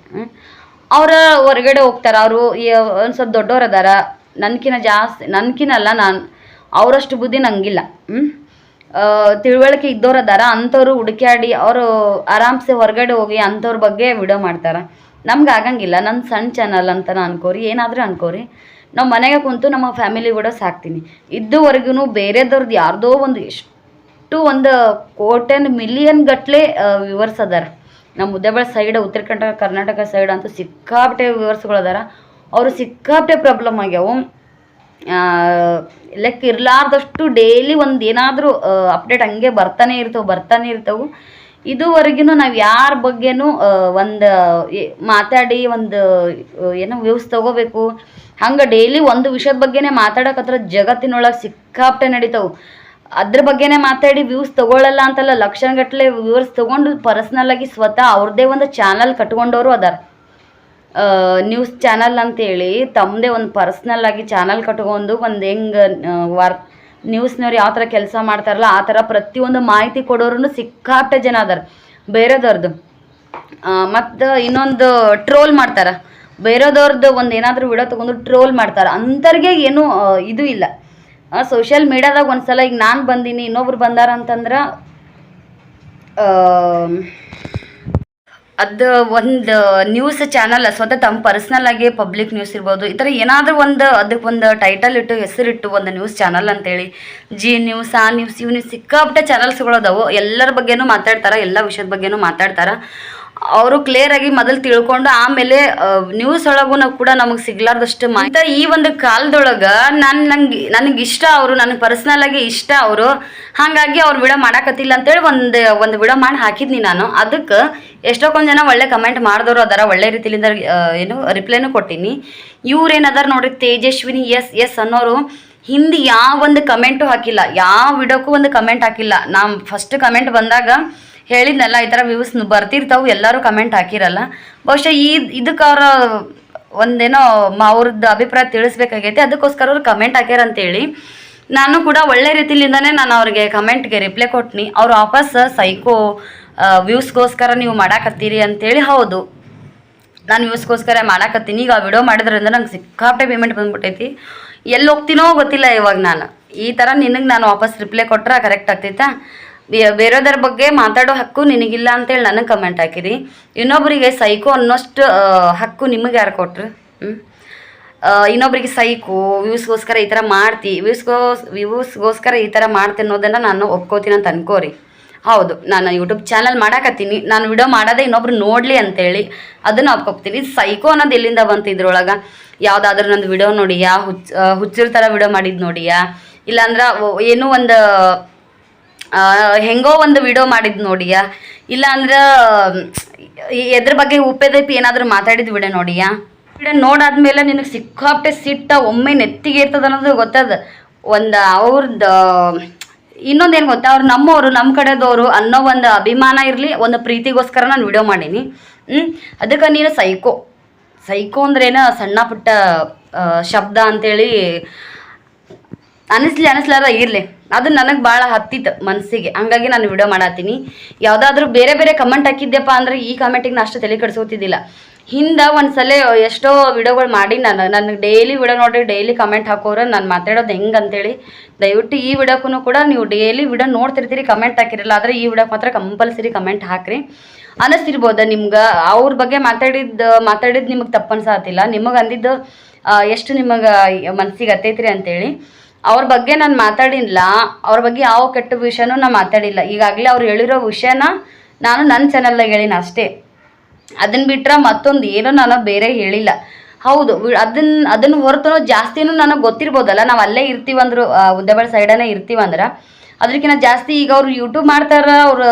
ಅವ್ರ ಹೊರಗಡೆ ಹೋಗ್ತಾರೆ. ಅವರು ಒಂದು ಸ್ವಲ್ಪ ದೊಡ್ಡವ್ರು ಅದಾರ, ನನ್ಕಿನಲ್ಲ, ನಾನು ಅವರಷ್ಟು ಬುದ್ಧಿ ನಂಗಿಲ್ಲ. ತಿಳುವಳಿಕೆ ಇದ್ದವ್ರು ಅದಾರ. ಅಂಥವ್ರು ಹುಡುಕ್ಯಾಡಿ ಅವರು ಆರಾಮ್ಸೆ ಹೊರಗಡೆ ಹೋಗಿ ಅಂಥವ್ರ ಬಗ್ಗೆ ವಿಡಿಯೋ ಮಾಡ್ತಾರೆ. ನಮ್ಗೆ ಆಗಂಗಿಲ್ಲ. ನನ್ನ ಸಣ್ಣ ಚಾನಲ್ ಅಂತ ಅನ್ಕೋರಿ, ಏನಾದರೂ ಅನ್ಕೋರಿ, ನಾವು ಮನೆಗೆ ಕುಂತು ನಮ್ಮ ಫ್ಯಾಮಿಲಿ ವಿಡಿಯೋಸ್ ಹಾಕ್ತೀನಿ. ಇದುವರೆಗೂ ಬೇರೆದವ್ರದ್ದು ಯಾರ್ದೋ ಎಷ್ಟು ಒಂದು ಮಿಲಿಯನ್ ಗಟ್ಟಲೆ ವ್ಯೂವರ್ಸ್ ಅದಾರ. ನಮ್ಮ ಮುದ್ದೇಬೇಳೆ ಸೈಡ್, ಉತ್ತರ ಕರ್ನಾಟಕ ಸೈಡ್ ಅಂತೂ ಸಿಕ್ಕಾಪಟ್ಟೆ ವ್ಯೂವರ್ಸ್ಗಳು ಅದಾರ. ಅವರು ಸಿಕ್ಕಾಪಟ್ಟೆ ಪ್ರಾಬ್ಲಮ್ ಆಗ್ಯಾವು. ಲೆಕ್ಕ ಇರಲಾರ್ದಷ್ಟು ಡೈಲಿ ಒಂದು ಏನಾದರೂ ಅಪ್ಡೇಟ್ ಹಂಗೆ ಬರ್ತಾನೆ ಇರ್ತವೆ. ಇದುವರೆಗೂ ನಾವು ಯಾರ ಬಗ್ಗೆನೂ ಒಂದು ಮಾತಾಡಿ ಒಂದು ಏನೋ ವ್ಯೂಸ್ ತೊಗೋಬೇಕು ಹಂಗೆ ಡೈಲಿ ಒಂದು ವಿಷಯದ ಬಗ್ಗೆನೇ ಮಾತಾಡೋಕತ್ರ ಜಗತ್ತಿನೊಳಗೆ ಸಿಕ್ಕಾಪಟ್ಟೆ ನಡೀತಾವೆ. ಅದ್ರ ಬಗ್ಗೆನೇ ಮಾತಾಡಿ ವ್ಯೂಸ್ ತೊಗೊಳ್ಳಲ್ಲ ಅಂತಲ್ಲ, ಲಕ್ಷಗಟ್ಟಲೆ ವ್ಯೂವರ್ಸ್ ತೊಗೊಂಡು ಪರ್ಸ್ನಲ್ಲಾಗಿ ಸ್ವತಃ ಅವ್ರದ್ದೇ ಒಂದು ಚಾನಲ್ ಕಟ್ಕೊಂಡವರು ಅದಾರ. ನ್ಯೂಸ್ ಚಾನಲ್ ಅಂತೇಳಿ ತಮ್ಮದೇ ಒಂದು ಪರ್ಸ್ನಲ್ಲಾಗಿ ಚಾನಲ್ ಕಟ್ಕೊಂಡು ಒಂದು ಹೆಂಗೆ ನ್ಯೂಸ್ನವ್ರು ಯಾವ ಥರ ಕೆಲಸ ಮಾಡ್ತಾರಲ್ಲ ಆ ಥರ ಪ್ರತಿಯೊಂದು ಮಾಹಿತಿ ಕೊಡೋರು ಸಿಕ್ಕಾಪಟ್ಟೆ ಜನ ಅದಾರ. ಬೇರೆದವ್ರದ್ದು. ಮತ್ತು ಇನ್ನೊಂದು ಟ್ರೋಲ್ ಮಾಡ್ತಾರೆ, ಬೇರೆದವ್ರದ್ದು ಒಂದು ಏನಾದರೂ ವಿಡಿಯೋ ತೊಗೊಂಡು ಟ್ರೋಲ್ ಮಾಡ್ತಾರೆ. ಅಂಥವ್ರಿಗೆ ಏನೂ ಇದು ಇಲ್ಲ. ಸೋಷಿಯಲ್ ಮೀಡ್ಯಾದಾಗ ಒಂದು ಸಲ ಈಗ ನಾನು ಬಂದೀನಿ, ಇನ್ನೊಬ್ರು ಬಂದಾರ ಅಂತಂದ್ರೆ ಅದು ಒಂದು ನ್ಯೂಸ್ ಚಾನಲ್ ಸ್ವತಃ ತಮ್ಮ ಪರ್ಸ್ನಲ್ ಆಗಿ ಪಬ್ಲಿಕ್ ನ್ಯೂಸ್ ಇರ್ಬೋದು, ಈ ಥರ ಏನಾದರೂ ಒಂದು ಅದಕ್ಕೆ ಒಂದು ಟೈಟಲ್ ಇಟ್ಟು ಹೆಸರಿಟ್ಟು ಒಂದು ನ್ಯೂಸ್ ಚಾನಲ್ ಅಂತೇಳಿ ಜಿ ನ್ಯೂಸ್, ಆ ನ್ಯೂಸ್, ಇವ್ ನ್ಯೂಸ್ ಸಿಕ್ಕಾಪಟ್ಟೆ ಚಾನಲ್ಸ್ಗಳದಾವು. ಎಲ್ಲರ ಬಗ್ಗೆನೂ ಮಾತಾಡ್ತಾರೆ, ಎಲ್ಲ ವಿಷಯದ ಬಗ್ಗೆನೂ ಮಾತಾಡ್ತಾರೆ. ಅವರು ಕ್ಲಿಯರಾಗಿ ಮೊದಲು ತಿಳ್ಕೊಂಡು ಆಮೇಲೆ ನ್ಯೂಸ್ ಒಳಗೂ ಕೂಡ ನಮಗೆ ಸಿಗ್ಲಾರ್ದಷ್ಟು ಮಾಹಿತಿ. ಈ ಒಂದು ಕಾಲದೊಳಗೆ ನನಗೆ ಇಷ್ಟ ಅವರು, ನನಗೆ ಪರ್ಸ್ನಲ್ ಆಗಿ ಇಷ್ಟ ಅವರು, ಹಾಗಾಗಿ ಅವ್ರು ವಿಡಿಯೋ ಮಾಡಾಕತ್ತಿಲ್ಲ ಅಂತೇಳಿ ಒಂದು ವಿಡಿಯೋ ಮಾಡಿ ಹಾಕಿದ್ನಿ ನಾನು. ಅದಕ್ಕೆ ಎಷ್ಟೊಂದು ಜನ ಒಳ್ಳೆ ಕಮೆಂಟ್ ಮಾಡಿದವರು ಅದಾರ, ಒಳ್ಳೆ ರೀತಿಯಿಂದ ಏನು ರಿಪ್ಲೈನೂ ಕೊಟ್ಟೀನಿ. ಇವ್ರೇನದಾರ ನೋಡ್ರಿ, ತೇಜಸ್ವಿನಿ ಎಸ್ ಅನ್ನೋರು ಹಿಂದೆ ಯಾವ ಒಂದು ಕಮೆಂಟು ಹಾಕಿಲ್ಲ, ಯಾವ ವಿಡಿಯೋಕ್ಕೂ ಒಂದು ಕಮೆಂಟ್ ಹಾಕಿಲ್ಲ. ನಾವು ಫಸ್ಟ್ ಕಮೆಂಟ್ ಬಂದಾಗ ಹೇಳಿದ್ನಲ್ಲ, ಈ ಥರ ವ್ಯೂಸ್ ಬರ್ತಿರ್ತಾವೆ, ಎಲ್ಲರೂ ಕಮೆಂಟ್ ಹಾಕಿರಲ್ಲ. ಬಹುಶಃ ಇದಕ್ಕೆ ಅವರ ಒಂದೇನೋ ಅವ್ರದ್ದು ಅಭಿಪ್ರಾಯ ತಿಳಿಸ್ಬೇಕಾಗೈತಿ, ಅದಕ್ಕೋಸ್ಕರ ಅವ್ರು ಕಮೆಂಟ್ ಹಾಕ್ಯಾರ ಅಂತೇಳಿ ನಾನು ಕೂಡ ಒಳ್ಳೆ ರೀತಿಲಿಂದನೇ ನಾನು ಅವ್ರಿಗೆ ಕಮೆಂಟ್ಗೆ ರಿಪ್ಲೈ ಕೊಟ್ನಿ. ಅವ್ರು ವಾಪಸ್ ಸೈಕೋ ವ್ಯೂಸ್ಗೋಸ್ಕರ ನೀವು ಮಾಡಾಕತ್ತೀರಿ ಅಂತೇಳಿ. ಹೌದು, ನಾನು ವ್ಯೂಸ್ಗೋಸ್ಕರ ಮಾಡಾಕತ್ತೀನಿ. ಈಗ ಆ ವಿಡಿಯೋ ಮಾಡಿದ್ರಿಂದ ನಂಗೆ ಸಿಕ್ಕಾಪಟ್ಟೆ ಪೇಮೆಂಟ್ ಬಂದ್ಬಿಟ್ಟೈತಿ. ಎಲ್ಲಿ ಹೋಗ್ತೀನೋ ಗೊತ್ತಿಲ್ಲ ಇವಾಗ. ನಾನು ಈ ಥರ ನಿನಗೆ ನಾನು ವಾಪಸ್ ರಿಪ್ಲೈ ಕೊಟ್ರೆ ಕರೆಕ್ಟ್ ಆಗ್ತೈತಾ? ಬೇರೆದರ ಬಗ್ಗೆ ಮಾತಾಡೋ ಹಕ್ಕು ನಿನಗಿಲ್ಲ ಅಂತೇಳಿ ನನಗೆ ಕಮೆಂಟ್ ಹಾಕಿರಿ. ಇನ್ನೊಬ್ಬರಿಗೆ ಸೈಕೋ ಅನ್ನೋಷ್ಟು ಹಕ್ಕು ನಿಮಗೆ ಯಾರು ಕೊಟ್ರು? ಇನ್ನೊಬ್ಬರಿಗೆ ಸೈಕೋ ವ್ಯೂಸ್ಗೋಸ್ಕರ ಈ ಥರ ಮಾಡ್ತಿ, ವ್ಯೂಸ್ಗೋಸ್ಕರ ಈ ಥರ ಮಾಡ್ತೀನಿ ಅನ್ನೋದನ್ನು ನಾನು ಒಪ್ಕೋತೀನಿ ಅಂತ ಅನ್ಕೋರಿ. ಹೌದು, ನಾನು ಯೂಟ್ಯೂಬ್ ಚಾನಲ್ ಮಾಡಾಕತ್ತೀನಿ, ನಾನು ವಿಡಿಯೋ ಮಾಡೋದೇ ಇನ್ನೊಬ್ರು ನೋಡಲಿ ಅಂತೇಳಿ ಅದನ್ನು ಒಪ್ಕೋತೀನಿ. ಸೈಕೋ ಅನ್ನೋದು ಎಲ್ಲಿಂದ ಬಂತು ಇದ್ರೊಳಗೆ? ಯಾವುದಾದ್ರೂ ನಂದು ವಿಡಿಯೋ ನೋಡಿಯಾ, ಹುಚ್ಚಿರ ಥರ ವಿಡಿಯೋ ಮಾಡಿದ್ದು ನೋಡಿಯಾ, ಇಲ್ಲಾಂದ್ರೆ ಏನೋ ಒಂದು ಹೆಂಗೋ ಒಂದು ವಿಡಿಯೋ ಮಾಡಿದ್ದು ನೋಡಿಯಾ, ಇಲ್ಲ ಅಂದ್ರೆ ಎದ್ರ ಬಗ್ಗೆ ಉಪೇದೈಪಿ ಏನಾದರೂ ಮಾತಾಡಿದ ವಿಡಿಯೋ ನೋಡಿಯಾ? ವಿಡಿಯೋ ನೋಡಾದ್ಮೇಲೆ ನಿನಗೆ ಸಿಕ್ಕಾಪಟ್ಟೆ ಸಿಟ್ಟ ಒಮ್ಮೆ ನೆತ್ತಿಗೆ ಇರ್ತದೆ ಅನ್ನೋದು ಗೊತ್ತದ. ಒಂದು ಅವ್ರದ್ದು ಇನ್ನೊಂದೇನು ಗೊತ್ತಾ, ಅವ್ರು ನಮ್ಮವರು, ನಮ್ಮ ಕಡೆದವರು ಅನ್ನೋ ಒಂದು ಅಭಿಮಾನ ಇರಲಿ, ಒಂದು ಪ್ರೀತಿಗೋಸ್ಕರ ನಾನು ವಿಡಿಯೋ ಮಾಡೀನಿ. ಅದಕ್ಕೆ ನೀನು ಸೈಕೋ ಅಂದ್ರೇನ ಸಣ್ಣ ಪುಟ್ಟ ಶಬ್ದ ಅಂತೇಳಿ ಅನಿಸ್ಲಾರ ಇರಲಿ, ಅದು ನನಗೆ ಭಾಳ ಹತ್ತಿತ್ತು ಮನಸ್ಸಿಗೆ, ಹಂಗಾಗಿ ನಾನು ವಿಡಿಯೋ ಮಾಡತ್ತೀನಿ. ಯಾವುದಾದ್ರೂ ಬೇರೆ ಕಮೆಂಟ್ ಹಾಕಿದ್ದೆಪ್ಪ ಅಂದರೆ ಈ ಕಮೆಂಟಿಗೆ ನಾನು ಅಷ್ಟು ತಲೆ ಕೆಡಿಸ್ಕೋತಿದ್ದಿಲ್ಲ. ಹಿಂದೆ ಒಂದು ಸಲ ಎಷ್ಟೋ ವಿಡಿಯೋಗಳು ಮಾಡಿ ನನಗೆ ಡೈಲಿ ವಿಡಿಯೋ ನೋಡಿರಿ, ಡೈಲಿ ಕಮೆಂಟ್ ಹಾಕೋರು ನಾನು ಮಾತಾಡೋದು ಹೆಂಗೆ ಅಂತೇಳಿ. ದಯವಿಟ್ಟು ಈ ವಿಡಿಯೋಕ್ಕೂ ಕೂಡ ನೀವು ಡೈಲಿ ವಿಡಿಯೋ ನೋಡ್ತಿರ್ತೀರಿ, ಕಮೆಂಟ್ ಹಾಕಿರಲ್ಲ, ಆದರೆ ಈ ವಿಡಿಯೋಕ್ಕೆ ಮಾತ್ರ ಕಂಪಲ್ಸರಿ ಕಮೆಂಟ್ ಹಾಕ್ರಿ. ಅನ್ನಿಸ್ತಿರ್ಬೋದ ನಿಮ್ಗೆ ಅವ್ರ ಬಗ್ಗೆ ಮಾತಾಡಿದ್ದು ನಿಮಗೆ ತಪ್ಪು ಅನ್ಸತ್ತಿಲ್ಲ, ನಿಮಗೆ ಅಂದಿದ್ದು ಎಷ್ಟು ನಿಮಗೆ ಮನಸ್ಸಿಗೆ ಹತ್ತೈತ್ರಿ ಅಂತೇಳಿ. ಅವ್ರ ಬಗ್ಗೆ ನಾನು ಮಾತಾಡಿಲ್ಲ, ಅವ್ರ ಬಗ್ಗೆ ಯಾವ ಕೆಟ್ಟ ವಿಷಯನೂ ನಾನು ಮಾತಾಡಿಲ್ಲ. ಈಗಾಗಲೇ ಅವ್ರು ಹೇಳಿರೋ ವಿಷಯನ ನಾನು ನನ್ನ ಚಾನಲ್ದಾಗ ಹೇಳಿನ ಅಷ್ಟೇ. ಅದನ್ನು ಬಿಟ್ರೆ ಮತ್ತೊಂದು ಏನೂ ನಾನು ಬೇರೆ ಹೇಳಿಲ್ಲ. ಹೌದು, ಅದನ್ನು ಹೊರತು ಜಾಸ್ತಿನೂ ನನಗೆ ಗೊತ್ತಿರ್ಬೋದಲ್ಲ, ನಾವು ಅಲ್ಲೇ ಇರ್ತೀವಂದ್ರು, ಉದ್ದಬಾಳ ಸೈಡನೇ ಇರ್ತೀವಂದ್ರೆ ಅದಕ್ಕಿಂತ ಜಾಸ್ತಿ. ಈಗ ಅವ್ರು ಯೂಟ್ಯೂಬ್ ಮಾಡ್ತಾರೆ, ಅವರು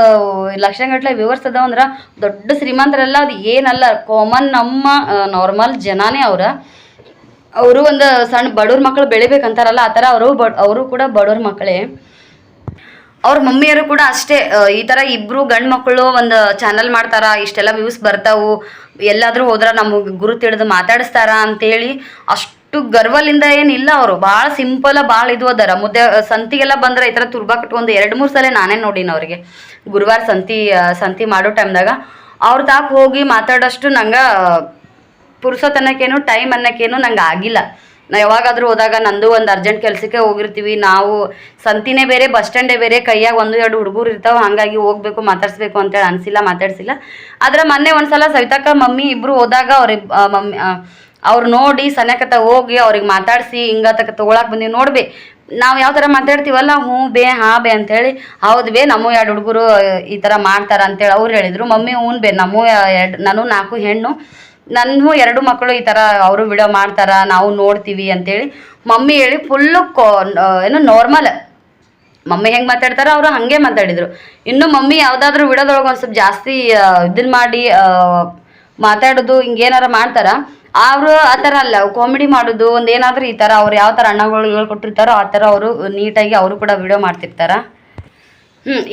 ಲಕ್ಷಗಟ್ಟಲೆ ವ್ಯೂವರ್ಸ್ ಅದಾವಂದ್ರೆ ದೊಡ್ಡ ಶ್ರೀಮಂತರೆಲ್ಲ, ಅದು ಏನಲ್ಲ, ಕಾಮನ್ ನಮ್ಮ ನಾರ್ಮಲ್ ಜನಾನೇ ಅವರು ಒಂದು ಸಣ್ಣ ಬಡವ್ರ ಮಕ್ಕಳು ಬೆಳಿಬೇಕಂತಾರಲ್ಲ, ಆ ಥರ ಅವರು ಕೂಡ ಬಡವ್ರ ಮಕ್ಕಳೇ. ಅವ್ರ ಮಮ್ಮಿಯರು ಕೂಡ ಅಷ್ಟೇ, ಈ ಥರ ಇಬ್ಬರು ಗಂಡು ಮಕ್ಕಳು ಒಂದು ಚಾನಲ್ ಮಾಡ್ತಾರ, ಇಷ್ಟೆಲ್ಲ ವ್ಯೂಸ್ ಬರ್ತಾವು, ಎಲ್ಲಾದರೂ ಹೋದ್ರೆ ನಮಗೆ ಗುರು ತಿಳಿದು ಮಾತಾಡಿಸ್ತಾರ ಅಂತೇಳಿ ಅಷ್ಟು ಗರ್ವಲಿಂದ ಏನಿಲ್ಲ. ಅವರು ಭಾಳ ಸಿಂಪಲ್, ಭಾಳ ಇದು ಅದಾರ. ಮುದ್ದೆ ಸಂತಿಗೆಲ್ಲ ಬಂದ್ರೆ ಈ ಥರ ತುರ್ಬಾ ಕಟ್ಕೊಂಡು 2-3 ಸಲ ನಾನೇ ನೋಡಿನ ಅವ್ರಿಗೆ. ಗುರುವಾರ ಸಂತಿ ಮಾಡೋ ಟೈಮ್ದಾಗ ಅವ್ರ ತಾಕ ಹೋಗಿ ಮಾತಾಡೋಷ್ಟು ನಂಗೆ ಪುರುಸೋತನಕ್ಕೇನು ಟೈಮ್ ಅನ್ನೋಕ್ಕೇನು ನಂಗೆ ಆಗಿಲ್ಲ. ನಾವು ಯಾವಾಗಾದರೂ ಹೋದಾಗ ನಂದು ಒಂದು ಅರ್ಜೆಂಟ್ ಕೆಲಸಕ್ಕೆ ಹೋಗಿರ್ತೀವಿ, ನಾವು ಸಂತಿನೇ ಬೇರೆ, ಬಸ್ ಸ್ಟ್ಯಾಂಡೇ ಬೇರೆ, ಕೈಯಾಗ 1-2 ಹುಡುಗರು ಇರ್ತಾವೆ, ಹಾಗಾಗಿ ಹೋಗ್ಬೇಕು ಮಾತಾಡಿಸ್ಬೇಕು ಅಂತೇಳಿ ಮಾತಾಡ್ಸಿಲ್ಲ. ಆದರೆ ಮೊನ್ನೆ ಒಂದು ಸಲ ಸವಿತಕ್ಕ ಮಮ್ಮಿ ಇಬ್ಬರು ಹೋದಾಗ ಅವ್ರು ನೋಡಿ ಸನ್ಯಾಕತ್ತ ಹೋಗಿ ಅವ್ರಿಗೆ ಮಾತಾಡಿಸಿ ಹಿಂಗತಕ್ಕ ತೊಗೊಳಕ್ಕೆ ಬಂದೀವಿ. ನೋಡ್ಬೇ ನಾವು ಯಾವ ಥರ ಮಾತಾಡ್ತೀವಲ್ಲ, ಹ್ಞೂ ಬೇ ಹಾಂ ಬೇ ಅಂಥೇಳಿ, ಹೌದು ಬೇ ನಮ್ಮ 2 ಹುಡುಗರು ಈ ಥರ ಮಾಡ್ತಾರೆ ಅಂತೇಳಿ ಅವ್ರು ಹೇಳಿದರು. ಮಮ್ಮಿ ಹ್ಞೂ ಬೇ, ನಾನು 4 ಹೆಣ್ಣು, ನನಗೂ 2 ಮಕ್ಕಳು ಈ ಥರ ಅವರು ವಿಡಿಯೋ ಮಾಡ್ತಾರ, ನಾವು ನೋಡ್ತೀವಿ ಅಂತೇಳಿ ಮಮ್ಮಿ ಹೇಳಿ ಫುಲ್ಲು ಏನು ನಾರ್ಮಲ್. ಮಮ್ಮಿ ಹೆಂಗೆ ಮಾತಾಡ್ತಾರ ಅವರು ಹಾಗೆ ಮಾತಾಡಿದರು. ಇನ್ನು ಮಮ್ಮಿ ಯಾವುದಾದ್ರೂ ವಿಡಿಯೋದೊಳಗೆ ಒಂದು ಸ್ವಲ್ಪ ಜಾಸ್ತಿ ಇದನ್ನು ಮಾಡಿ ಮಾತಾಡೋದು ಹಿಂಗೇನಾರ ಮಾಡ್ತಾರ, ಅವರು ಆ ಥರ ಅಲ್ಲ, ಕಾಮಿಡಿ ಮಾಡೋದು ಒಂದು ಏನಾದರೂ ಈ ಥರ ಅವ್ರು ಯಾವ ಥರ ಅಣ್ಣಗಳು ಹೇಳ್ಕೊಟ್ಟಿರ್ತಾರೋ ಆ ಥರ ಅವರು ನೀಟಾಗಿ ಅವರು ಕೂಡ ವಿಡಿಯೋ ಮಾಡ್ತಿರ್ತಾರೆ.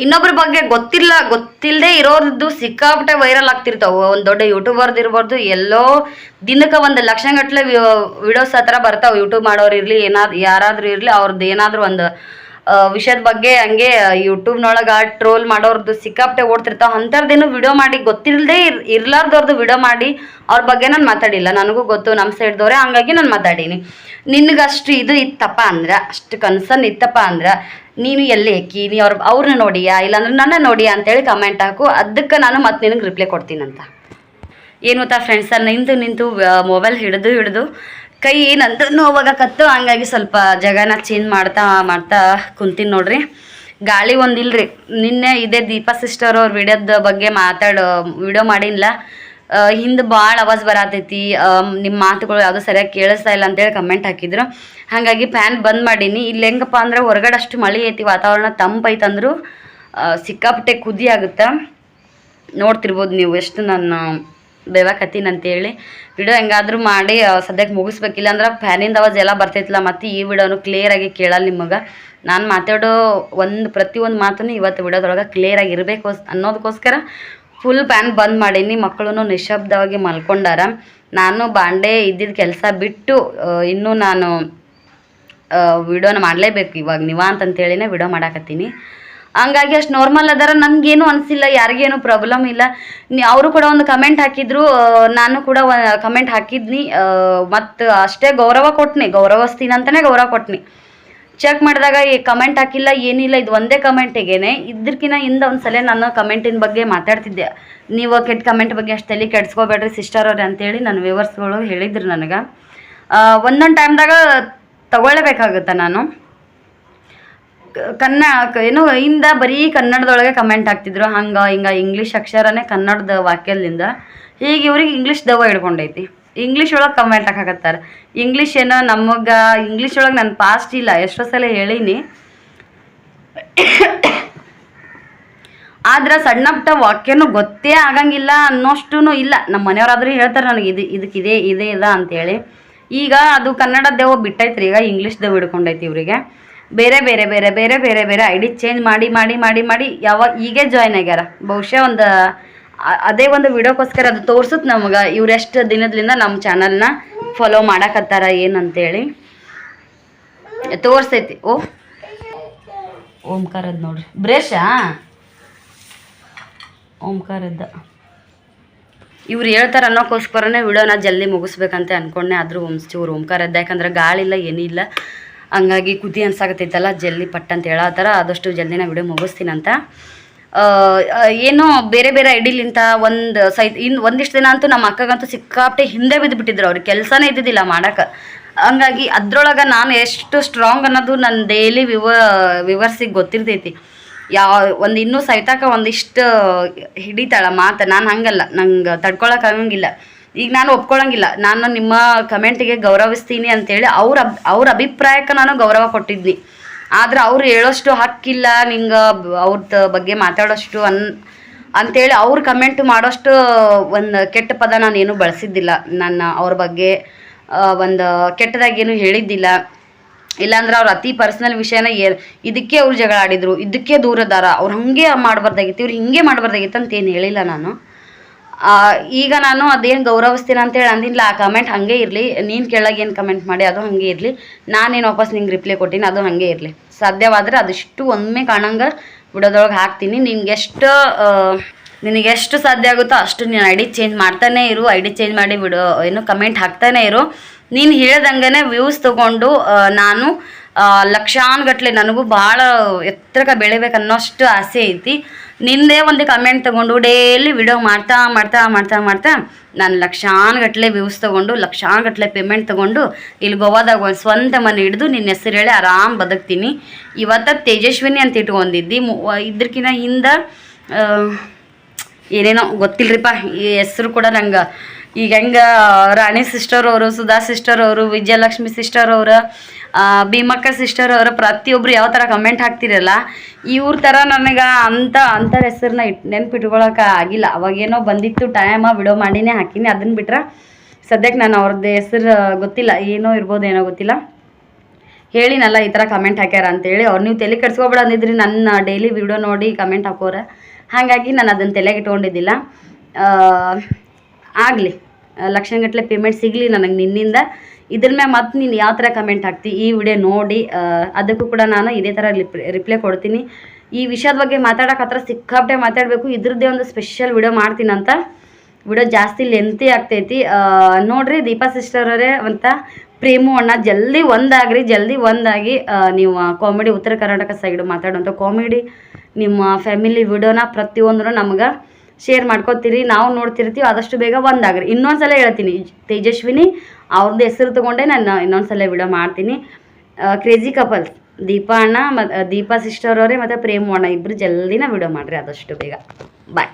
ಇನ್ನೊಬ್ರ ಬಗ್ಗೆ ಗೊತ್ತಿಲ್ಲದೆ ಇರೋರ್ದು ಸಿಕ್ಕಾಪಟ್ಟೆ ವೈರಲ್ ಆಗ್ತಿರ್ತಾವೆ. ಒಂದು ದೊಡ್ಡ ಯೂಟ್ಯೂಬರ್ದು ಇರ್ಬಾರ್ದು, ಎಲ್ಲೋ ದಿನಕ್ಕೆ 1 ಲಕ್ಷಗಟ್ಟಲೆ ವಿಡಿಯೋಸ್ ಆ ಥರ ಬರ್ತಾವೆ. ಯೂಟ್ಯೂಬ್ ಮಾಡೋರು ಇರಲಿ, ಯಾರಾದರೂ ಇರಲಿ, ಅವ್ರದ್ದು ಏನಾದರೂ ಒಂದು ವಿಷಯದ ಬಗ್ಗೆ ಹಂಗೆ ಯೂಟ್ಯೂಬ್ನೊಳಗೆ ಟ್ರೋಲ್ ಮಾಡೋರ್ದು ಸಿಕ್ಕಾಪಟ್ಟೆ ಓಡ್ತಿರ್ತಾವೆ ಅಂಥವ್ರದ್ದೇನು ವಿಡಿಯೋ ಮಾಡಿ ಗೊತ್ತಿಲ್ಲದೆ ಇರ್ಲಾರ್ದವ್ರದ್ದು ವಿಡಿಯೋ ಮಾಡಿ ಅವ್ರ ಬಗ್ಗೆ ನಾನು ಮಾತಾಡಿಲ್ಲ. ನನಗೂ ಗೊತ್ತು ನಮ್ಮ ಸೈಡ್ದವ್ರೆ, ಹಂಗಾಗಿ ನಾನು ಮಾತಾಡೀನಿ. ನಿನಗೆ ಅಷ್ಟು ಇದು ಇತ್ತಪ್ಪ ಅಂದ್ರೆ, ಅಷ್ಟು ಕನ್ಸರ್ನ್ ಇತ್ತಪ್ಪ ಅಂದ್ರೆ ನೀನು ಎಲ್ಲಿ ಏಕಿ ನೀ ಅವ್ರನ್ನ ನೋಡಿಯಾ ಇಲ್ಲಾಂದ್ರೆ ನನ್ನ ನೋಡಿಯಾ ಅಂತೇಳಿ ಕಮೆಂಟ್ ಹಾಕು. ಅದಕ್ಕೆ ನಾನು ಮತ್ತೆ ನಿನಗೆ ರಿಪ್ಲೈ ಕೊಡ್ತೀನಂತ. ಏನು ಗೊತ್ತಾ ಫ್ರೆಂಡ್ಸ್, ನಿಂತು ಮೊಬೈಲ್ ಹಿಡಿದು ಕೈ ನಂದು ನೋವಾಗಕತ್ತು. ಹಂಗಾಗಿ ಸ್ವಲ್ಪ ಜಗನ ಚೇಂಜ್ ಮಾಡ್ತಾ ಕುಂತೀನಿ ನೋಡ್ರಿ. ಗಾಳಿ ಒಂದಿಲ್ರಿ. ನಿನ್ನೆ ಇದೇ ದೀಪಾ ಸಿಸ್ಟರ್ ಅವ್ರ ವಿಡಿಯೋದ ಬಗ್ಗೆ ವಿಡಿಯೋ ಮಾಡಿಲ್ಲ. ಹಿಂದೆ ಭಾಳ ಆವಾಜ್ ಬರತೈತಿ, ನಿಮ್ಮ ಮಾತುಗಳು ಯಾವುದೂ ಸರಿಯಾಗಿ ಕೇಳಿಸ್ತಾ ಇಲ್ಲ ಅಂತೇಳಿ ಕಮೆಂಟ್ ಹಾಕಿದ್ರು. ಹಾಗಾಗಿ ಫ್ಯಾನ್ ಬಂದ್ ಮಾಡೀನಿ. ಇಲ್ಲಿ ಹೆಂಗಪ್ಪ ಅಂದ್ರೆ ಹೊರಗಡೆ ಅಷ್ಟು ಮಳೆ ಐತಿ, ವಾತಾವರಣ ತಂಪೈತಂದ್ರು ಸಿಕ್ಕಾಪಟ್ಟೆ ಕುದಿ ಆಗುತ್ತೆ. ನೋಡ್ತಿರ್ಬೋದು ನೀವು ಎಷ್ಟು ನಾನು ಬೇವಾಕತ್ತೀನಿ ಅಂತೇಳಿ. ವಿಡಿಯೋ ಹೆಂಗಾದ್ರೂ ಮಾಡಿ ಸದ್ಯಕ್ಕೆ ಮುಗಿಸ್ಬೇಕಿಲ್ಲ ಅಂದ್ರೆ ಫ್ಯಾನಿಂದ ಆವಾಜ್ ಎಲ್ಲ ಬರ್ತೈತಿಲ್ಲ. ಮತ್ತು ಈ ವಿಡಿಯೋನು ಕ್ಲಿಯರಾಗಿ ಕೇಳಲ್ಲ ನಿಮಗೆ. ನಾನು ಮಾತಾಡೋ ಪ್ರತಿಯೊಂದು ಮಾತನ್ನು ಇವತ್ತು ವಿಡಿಯೋದೊಳಗೆ ಕ್ಲಿಯರಾಗಿ ಇರಬೇಕು ಅನ್ನೋದಕ್ಕೋಸ್ಕರ ಫುಲ್ ಫ್ಯಾನ್ ಬಂದ್ ಮಾಡೀನಿ. ಮಕ್ಕಳು ನಿಶಬ್ದವಾಗಿ ಮಲ್ಕೊಂಡಾರ. ನಾನು ಬಾಂಡೆ ಇದ್ದಿದ್ದ ಕೆಲಸ ಬಿಟ್ಟು ಇನ್ನೂ ನಾನು ವಿಡಿಯೋನ ಮಾಡಲೇಬೇಕು ಇವಾಗ ಅಂತಂತೇಳಿನೇ ವಿಡಿಯೋ ಮಾಡಾಕತ್ತೀನಿ. ಹಂಗಾಗಿ ಅಷ್ಟು ನಾರ್ಮಲ್ ಅದಾರ, ನನಗೇನು ಅನಿಸಿಲ್ಲ, ಯಾರಿಗೇನು ಪ್ರಾಬ್ಲಮ್ ಇಲ್ಲ. ಅವರು ಕೂಡ ಒಂದು ಕಮೆಂಟ್ ಹಾಕಿದ್ರು, ನಾನು ಕೂಡ ಕಮೆಂಟ್ ಹಾಕಿದ್ನಿ. ಮತ್ತು ಅಷ್ಟೇ ಗೌರವಿಸ್ತೀನಿ ಅಂತಲೇ ಗೌರವ ಕೊಟ್ನಿ. ಚೆಕ್ ಮಾಡಿದಾಗ ಈ ಕಮೆಂಟ್ ಹಾಕಿಲ್ಲ, ಏನಿಲ್ಲ, ಇದು ಒಂದೇ ಕಮೆಂಟಿಗೇನೆ. ಇದಕ್ಕಿಂತ ಹಿಂದೆ ಒಂದು ಸಲ ನಾನು ಕಮೆಂಟಿನ ಬಗ್ಗೆ ಮಾತಾಡ್ತಿದ್ದೆ. ನೀವು ಕೆಟ್ಟ ಕಮೆಂಟ್ ಬಗ್ಗೆ ಅಷ್ಟು ತಲೆ ಕೆಡ್ಸ್ಕೋಬೇಡ್ರಿ ಸಿಸ್ಟರ್ ಅವ್ರೆ ಅಂತೇಳಿ ನನ್ನ ವ್ಯೂವರ್ಸ್ಗಳು ಹೇಳಿದ್ರು ನನಗೆ. ಒಂದೊಂದು ಟೈಮ್ದಾಗ ತಗೊಳ್ಳೇಬೇಕಾಗುತ್ತೆ. ನಾನು ಏನು ಇಂದ ಬರೀ ಕನ್ನಡದೊಳಗೆ ಕಮೆಂಟ್ ಹಾಕ್ತಿದ್ರು, ಹಂಗೆ ಹಿಂಗೆ ಇಂಗ್ಲೀಷ್ ಅಕ್ಷರನೇ ಕನ್ನಡದ ವಾಕ್ಯದಿಂದ. ಈಗ ಇವ್ರಿಗೆ ಇಂಗ್ಲೀಷ್ ದವ ಹಿಡ್ಕೊಂಡೈತಿ, ಇಂಗ್ಲೀಷ್ ಒಳಗೆ ಕಮೆಂಟ್ ಹಾಕಕತ್ತಾರೆ. ಇಂಗ್ಲೀಷ್ ಏನೋ ನಮಗೆ ಇಂಗ್ಲೀಷ್ ಒಳಗೆ ನಾನು ಪಾಸ್ಟ್ ಇಲ್ಲ, ಎಷ್ಟೋ ಸಲ ಹೇಳೀನಿ. ಆದ್ರೆ ಸಣ್ಣ ಪುಟ್ಟ ವಾಕ್ಯನೂ ಗೊತ್ತೇ ಆಗಂಗಿಲ್ಲ ಅನ್ನೋಷ್ಟು ಇಲ್ಲ. ನಮ್ಮ ಮನೆಯವರಾದ್ರೂ ಹೇಳ್ತಾರೆ ನನಗೆ ಇದಕ್ಕಿದೆ ಇದೇ ಇಲ್ಲ ಅಂತೇಳಿ. ಈಗ ಅದು ಕನ್ನಡ ದೇವ ಬಿಟ್ಟೈತ್ರಿ, ಈಗ ಇಂಗ್ಲೀಷ್ ದೇವ ಹಿಡ್ಕೊಂಡೈತಿ ಇವರಿಗೆ. ಬೇರೆ ಬೇರೆ ಬೇರೆ ಬೇರೆ ಬೇರೆ ಬೇರೆ ಐ ಡಿ ಚೇಂಜ್ ಮಾಡಿ ಮಾಡಿ ಮಾಡಿ ಮಾಡಿ ಈಗೇ ಜಾಯ್ನ್ ಆಗ್ಯಾರ. ಬಹುಶಃ ಅದೇ ಒಂದು ವಿಡಿಯೋಕ್ಕೋಸ್ಕರ ಅದು ತೋರ್ಸುತ್ತೆ ನಮಗೆ ಇವರೆಷ್ಟು ದಿನದಿಂದ ನಮ್ಮ ಚಾನಲ್ನ ಫಾಲೋ ಮಾಡಕತ್ತಾರ ಏನಂತೇಳಿ ತೋರಿಸ್ತೈತಿ. ಓಂಕಾರದ್ದು ನೋಡ್ರಿ, ಬ್ರೇಷಾ ಓಂಕಾರದ್ದ ಇವ್ರು ಹೇಳ್ತಾರೆ ಅನ್ನೋಕ್ಕೋಸ್ಕರನೇ ವಿಡಿಯೋನ ಜಲ್ದಿ ಮುಗಿಸ್ಬೇಕಂತ ಅಂದ್ಕೊಂಡೆ. ಆದರೂ ಒಂಚೂರು ಓಂಕಾರದ್ದು, ಯಾಕಂದ್ರೆ ಗಾಳಿ ಇಲ್ಲ ಏನಿಲ್ಲ, ಹಂಗಾಗಿ ಕುದಿ ಅನ್ಸಾಕತ್ತೈತಲ್ಲ, ಜಲ್ದಿ ಪಟ್ ಅಂತ ಹೇಳತ್ತಾರ. ಆದಷ್ಟು ಜಲ್ದಿನ ವಿಡಿಯೋ ಮುಗಿಸ್ತೀನಂತ. ಏನೋ ಬೇರೆ ಬೇರೆ ಐಡಿಲಿಂತ ಒಂದಿಷ್ಟು ದಿನ ಅಂತೂ ನಮ್ಮ ಅಕ್ಕಗಂತೂ ಸಿಕ್ಕಾಪಟ್ಟೆ ಹಿಂದೆ ಬಿದ್ದುಬಿಟ್ಟಿದ್ರು. ಅವ್ರಿಗೆ ಕೆಲಸನೇ ಇದ್ದಿದ್ದಿಲ್ಲ ಮಾಡೋಕೆ. ಹಂಗಾಗಿ ಅದ್ರೊಳಗೆ ನಾನು ಎಷ್ಟು ಸ್ಟ್ರಾಂಗ್ ಅನ್ನೋದು ನನ್ನ ಡೈಲಿ ವಿವರ್ಸಿಗೆ ಗೊತ್ತಿರ್ತೈತಿ. ಇನ್ನೂ ಸಹಿತಾಕ ಒಂದಿಷ್ಟು ಹಿಡಿತಾಳ ಮಾತು. ನಾನು ಹಂಗಲ್ಲ, ನಂಗೆ ತಡ್ಕೊಳಕ್ಕೆ ಆಗಂಗಿಲ್ಲ. ಈಗ ನಾನು ಒಪ್ಕೊಳಂಗಿಲ್ಲ, ನಾನು ನಿಮ್ಮ ಕಮೆಂಟಿಗೆ ಗೌರವಿಸ್ತೀನಿ ಅಂತೇಳಿ ಅವ್ರ ಅಭಿಪ್ರಾಯಕ್ಕೆ ನಾನು ಗೌರವ ಕೊಟ್ಟಿದ್ನಿ. ಆದ್ರೆ ಅವ್ರು ಹೇಳೋಷ್ಟು ಹಕ್ಕಿಲ್ಲ ನಿಂಗೆ ಅವ್ರದ್ದು ಬಗ್ಗೆ ಮಾತಾಡೋಷ್ಟು ಅಂತೇಳಿ ಅವ್ರು ಕಮೆಂಟ್ ಮಾಡೋಷ್ಟು ಒಂದು ಕೆಟ್ಟ ಪದ ನಾನೇನು ಬಳಸಿದ್ದಿಲ್ಲ. ನಾನು ಅವ್ರ ಬಗ್ಗೆ ಒಂದು ಕೆಟ್ಟದಾಗೇನು ಹೇಳಿದ್ದಿಲ್ಲ. ಇಲ್ಲಾಂದ್ರೆ ಅವ್ರು ಅತಿ ಪರ್ಸ್ನಲ್ ವಿಷಯನ ಇದಕ್ಕೆ ಅವ್ರು ಜಗಳ ಆಡಿದ್ರು, ಇದಕ್ಕೆ ದೂರದಾರ, ಅವ್ರು ಹಾಗೆ ಮಾಡಬಾರ್ದಾಗಿತ್ತು, ಇವ್ರು ಹಿಂಗೆ ಮಾಡಬಾರ್ದಾಗಿತ್ತು ಅಂತ ಏನು ಹೇಳಿಲ್ಲ ನಾನು. ಈಗ ನಾನು ಅದೇನು ಗೌರವಿಸ್ತೀನಿ ಅಂತೇಳಿ ಅಂದಿಲ್ಲ. ಆ ಕಮೆಂಟ್ ಹಾಗೆ ಇರಲಿ, ನೀನು ಕೇಳಾಗ ಏನು ಕಮೆಂಟ್ ಮಾಡಿ ಅದು ಹಾಗೆ ಇರಲಿ, ನಾನೇನು ವಾಪಸ್ ನಿಂಗೆ ರಿಪ್ಲೈ ಕೊಟ್ಟಿನಿ ಅದು ಹಾಗೆ ಇರಲಿ. ಸಾಧ್ಯವಾದರೆ ಅದಿಷ್ಟು ಒಮ್ಮೆ ಕಾಣಂಗೆ ವಿಡಿಯೋದೊಳಗೆ ಹಾಕ್ತೀನಿ. ನಿನಗೆಷ್ಟು ಸಾಧ್ಯ ಆಗುತ್ತೋ ಅಷ್ಟು ನೀನು ಐ ಡಿ ಚೇಂಜ್ ಮಾಡ್ತಾನೆ ಇರು, ಐ ಡಿ ಚೇಂಜ್ ಮಾಡಿ ಕಮೆಂಟ್ ಹಾಕ್ತಾನೆ ಇರು. ನೀನು ಹೇಳ್ದಂಗೆ ವ್ಯೂಸ್ ತೊಗೊಂಡು ನಾನು ಲಕ್ಷಾನುಗಟ್ಲೆ ನನಗೂ ಭಾಳ ಎತ್ತರಕ್ಕೆ ಬೆಳಿಬೇಕು ಅನ್ನೋಷ್ಟು ಆಸೆ ಐತಿ. ನಿಂದೇ ಒಂದು ಕಮೆಂಟ್ ತೊಗೊಂಡು ಡೈಲಿ ವಿಡಿಯೋ ಮಾಡ್ತಾ ಮಾಡ್ತಾ ಮಾಡ್ತಾ ಮಾಡ್ತಾ ನಾನು ಲಕ್ಷಾನುಗಟ್ಲೆ ವ್ಯೂಸ್ ತೊಗೊಂಡು ಲಕ್ಷಾನುಗಟ್ಲೆ ಪೇಮೆಂಟ್ ತೊಗೊಂಡು ಇಲ್ಲಿ ಗೋವಾದಾಗ ಒಂದು ಸ್ವಂತ ಮನೆ ಹಿಡಿದು ನಿನ್ನ ಹೆಸರು ಹೇಳಿ ಆರಾಮ್ ಬದುಕ್ತೀನಿ. ಇವತ್ತು ತೇಜಸ್ವಿನಿ ಅಂತ ಇಟ್ಕೊಂಡಿದ್ದಿ, ಇದ್ರಕಿನ್ನ ಹಿಂದೆ ಏನೇನೋ ಗೊತ್ತಿಲ್ಲರಿಪ್ಪ, ಈ ಹೆಸರು ಕೂಡ ನಂಗೆ ಈಗ ಹೆಂಗೆ ರಾಣಿ ಸಿಸ್ಟರ್ ಅವರು, ಸುಧಾ ಸಿಸ್ಟರ್ ಅವರು, ವಿಜಯಲಕ್ಷ್ಮಿ ಸಿಸ್ಟರ್ ಅವರು, ಭೀಮಕ್ಕ ಸಿಸ್ಟರ್ ಅವರು ಪ್ರತಿಯೊಬ್ಬರು ಯಾವ ಥರ ಕಮೆಂಟ್ ಹಾಕ್ತಿರಲ್ಲ, ಇವ್ರ ಥರ ನನಗೆ ಅಂಥವ್ರ ಹೆಸರನ್ನ ನೆನ್ಪಿಟ್ಕೊಳಕ್ಕೆ ಆಗಿಲ್ಲ. ಅವಾಗೇನೋ ಬಂದಿತ್ತು ಟೈಮ, ವಿಡಿಯೋ ಮಾಡಿನೇ ಹಾಕಿನಿ. ಅದನ್ನು ಬಿಟ್ರೆ ಸದ್ಯಕ್ಕೆ ನಾನು ಅವ್ರದ್ದು ಹೆಸರು ಗೊತ್ತಿಲ್ಲ, ಏನೋ ಇರ್ಬೋದು ಏನೋ ಗೊತ್ತಿಲ್ಲ. ಹೇಳಿನಲ್ಲ ಈ ಥರ ಕಮೆಂಟ್ ಹಾಕ್ಯಾರ ಅಂತೇಳಿ. ಅವ್ರು ನೀವು ತಲೆ ಕೆಡ್ಸ್ಕೊಬೇಡ ಅಂದಿದ್ರಿ ನನ್ನ ಡೈಲಿ ವಿಡಿಯೋ ನೋಡಿ ಕಮೆಂಟ್ ಹಾಕೋರ. ಹಾಗಾಗಿ ನಾನು ಅದನ್ನು ತಲೆಗೆ ಇಟ್ಕೊಂಡಿದ್ದಿಲ್ಲ. ಆಗಲಿ ಲಕ್ಷಗಟ್ಟಲೆ ಪೇಮೆಂಟ್ ಸಿಗಲಿ ನನಗೆ ನಿನ್ನಿಂದ, ಇದ್ರ ಮ್ಯಾಗ ಮತ್ತೆ ನೀನು ಯಾವ ಥರ ಕಮೆಂಟ್ ಹಾಕ್ತಿ ಈ ವಿಡಿಯೋ ನೋಡಿ ಅದಕ್ಕೂ ಕೂಡ ನಾನು ಇದೇ ಥರ ರಿಪ್ಲೈ ಕೊಡ್ತೀನಿ. ಈ ವಿಷಯದ ಬಗ್ಗೆ ಮಾತಾಡೋಕೆ ಸಿಕ್ಕಾಪಟ್ಟೆ ಮಾತಾಡಬೇಕು, ಇದ್ರದ್ದೇ ಒಂದು ಸ್ಪೆಷಲ್ ವಿಡಿಯೋ ಮಾಡ್ತೀನಂತ. ವಿಡಿಯೋ ಜಾಸ್ತಿ ಲೆಂತಿ ಆಗ್ತೈತಿ. ನೋಡಿರಿ ದೀಪಾ ಸಿಸ್ಟರ್ ಅವರೇ ಅಂತ ಪ್ರೇಮು ಅಣ್ಣ ಜಲ್ದಿ ಒಂದಾಗಿ ನೀವು ಕಾಮಿಡಿ ಉತ್ತರ ಕರ್ನಾಟಕ ಸೈಡ್ ಮಾತಾಡುವಂಥ ಕಾಮಿಡಿ ನಿಮ್ಮ ಫ್ಯಾಮಿಲಿ ವಿಡಿಯೋನ ಪ್ರತಿಯೊಂದನ್ನು ನಮ್ಗೆ ಶೇರ್ ಮಾಡ್ಕೊತೀರಿ, ನಾವು ನೋಡ್ತಿರ್ತೀವಿ. ಆದಷ್ಟು ಬೇಗ ಒಂದಾಗ್ರಿ. ಇನ್ನೊಂದು ಸಲ ಹೇಳ್ತೀನಿ, ತೇಜಸ್ವಿನಿ ಅವ್ರದ್ದು ಹೆಸರು ತೊಗೊಂಡೆ ನಾನು ಇನ್ನೊಂದು ಸಲ ವಿಡಿಯೋ ಮಾಡ್ತೀನಿ. ಕ್ರೇಜಿ ಕಪಲ್ಸ್ ದೀಪಾ ಅಣ್ಣ ಮತ್ತು ದೀಪಾ ಸಿಸ್ಟರ್ ಅವರೇ ಮತ್ತು ಪ್ರೇಮು ಅಣ್ಣ ಇಬ್ಬರು ಜಲ್ದಿನ ವಿಡಿಯೋ ಮಾಡಿರಿ ಆದಷ್ಟು ಬೇಗ. ಬಾಯ್.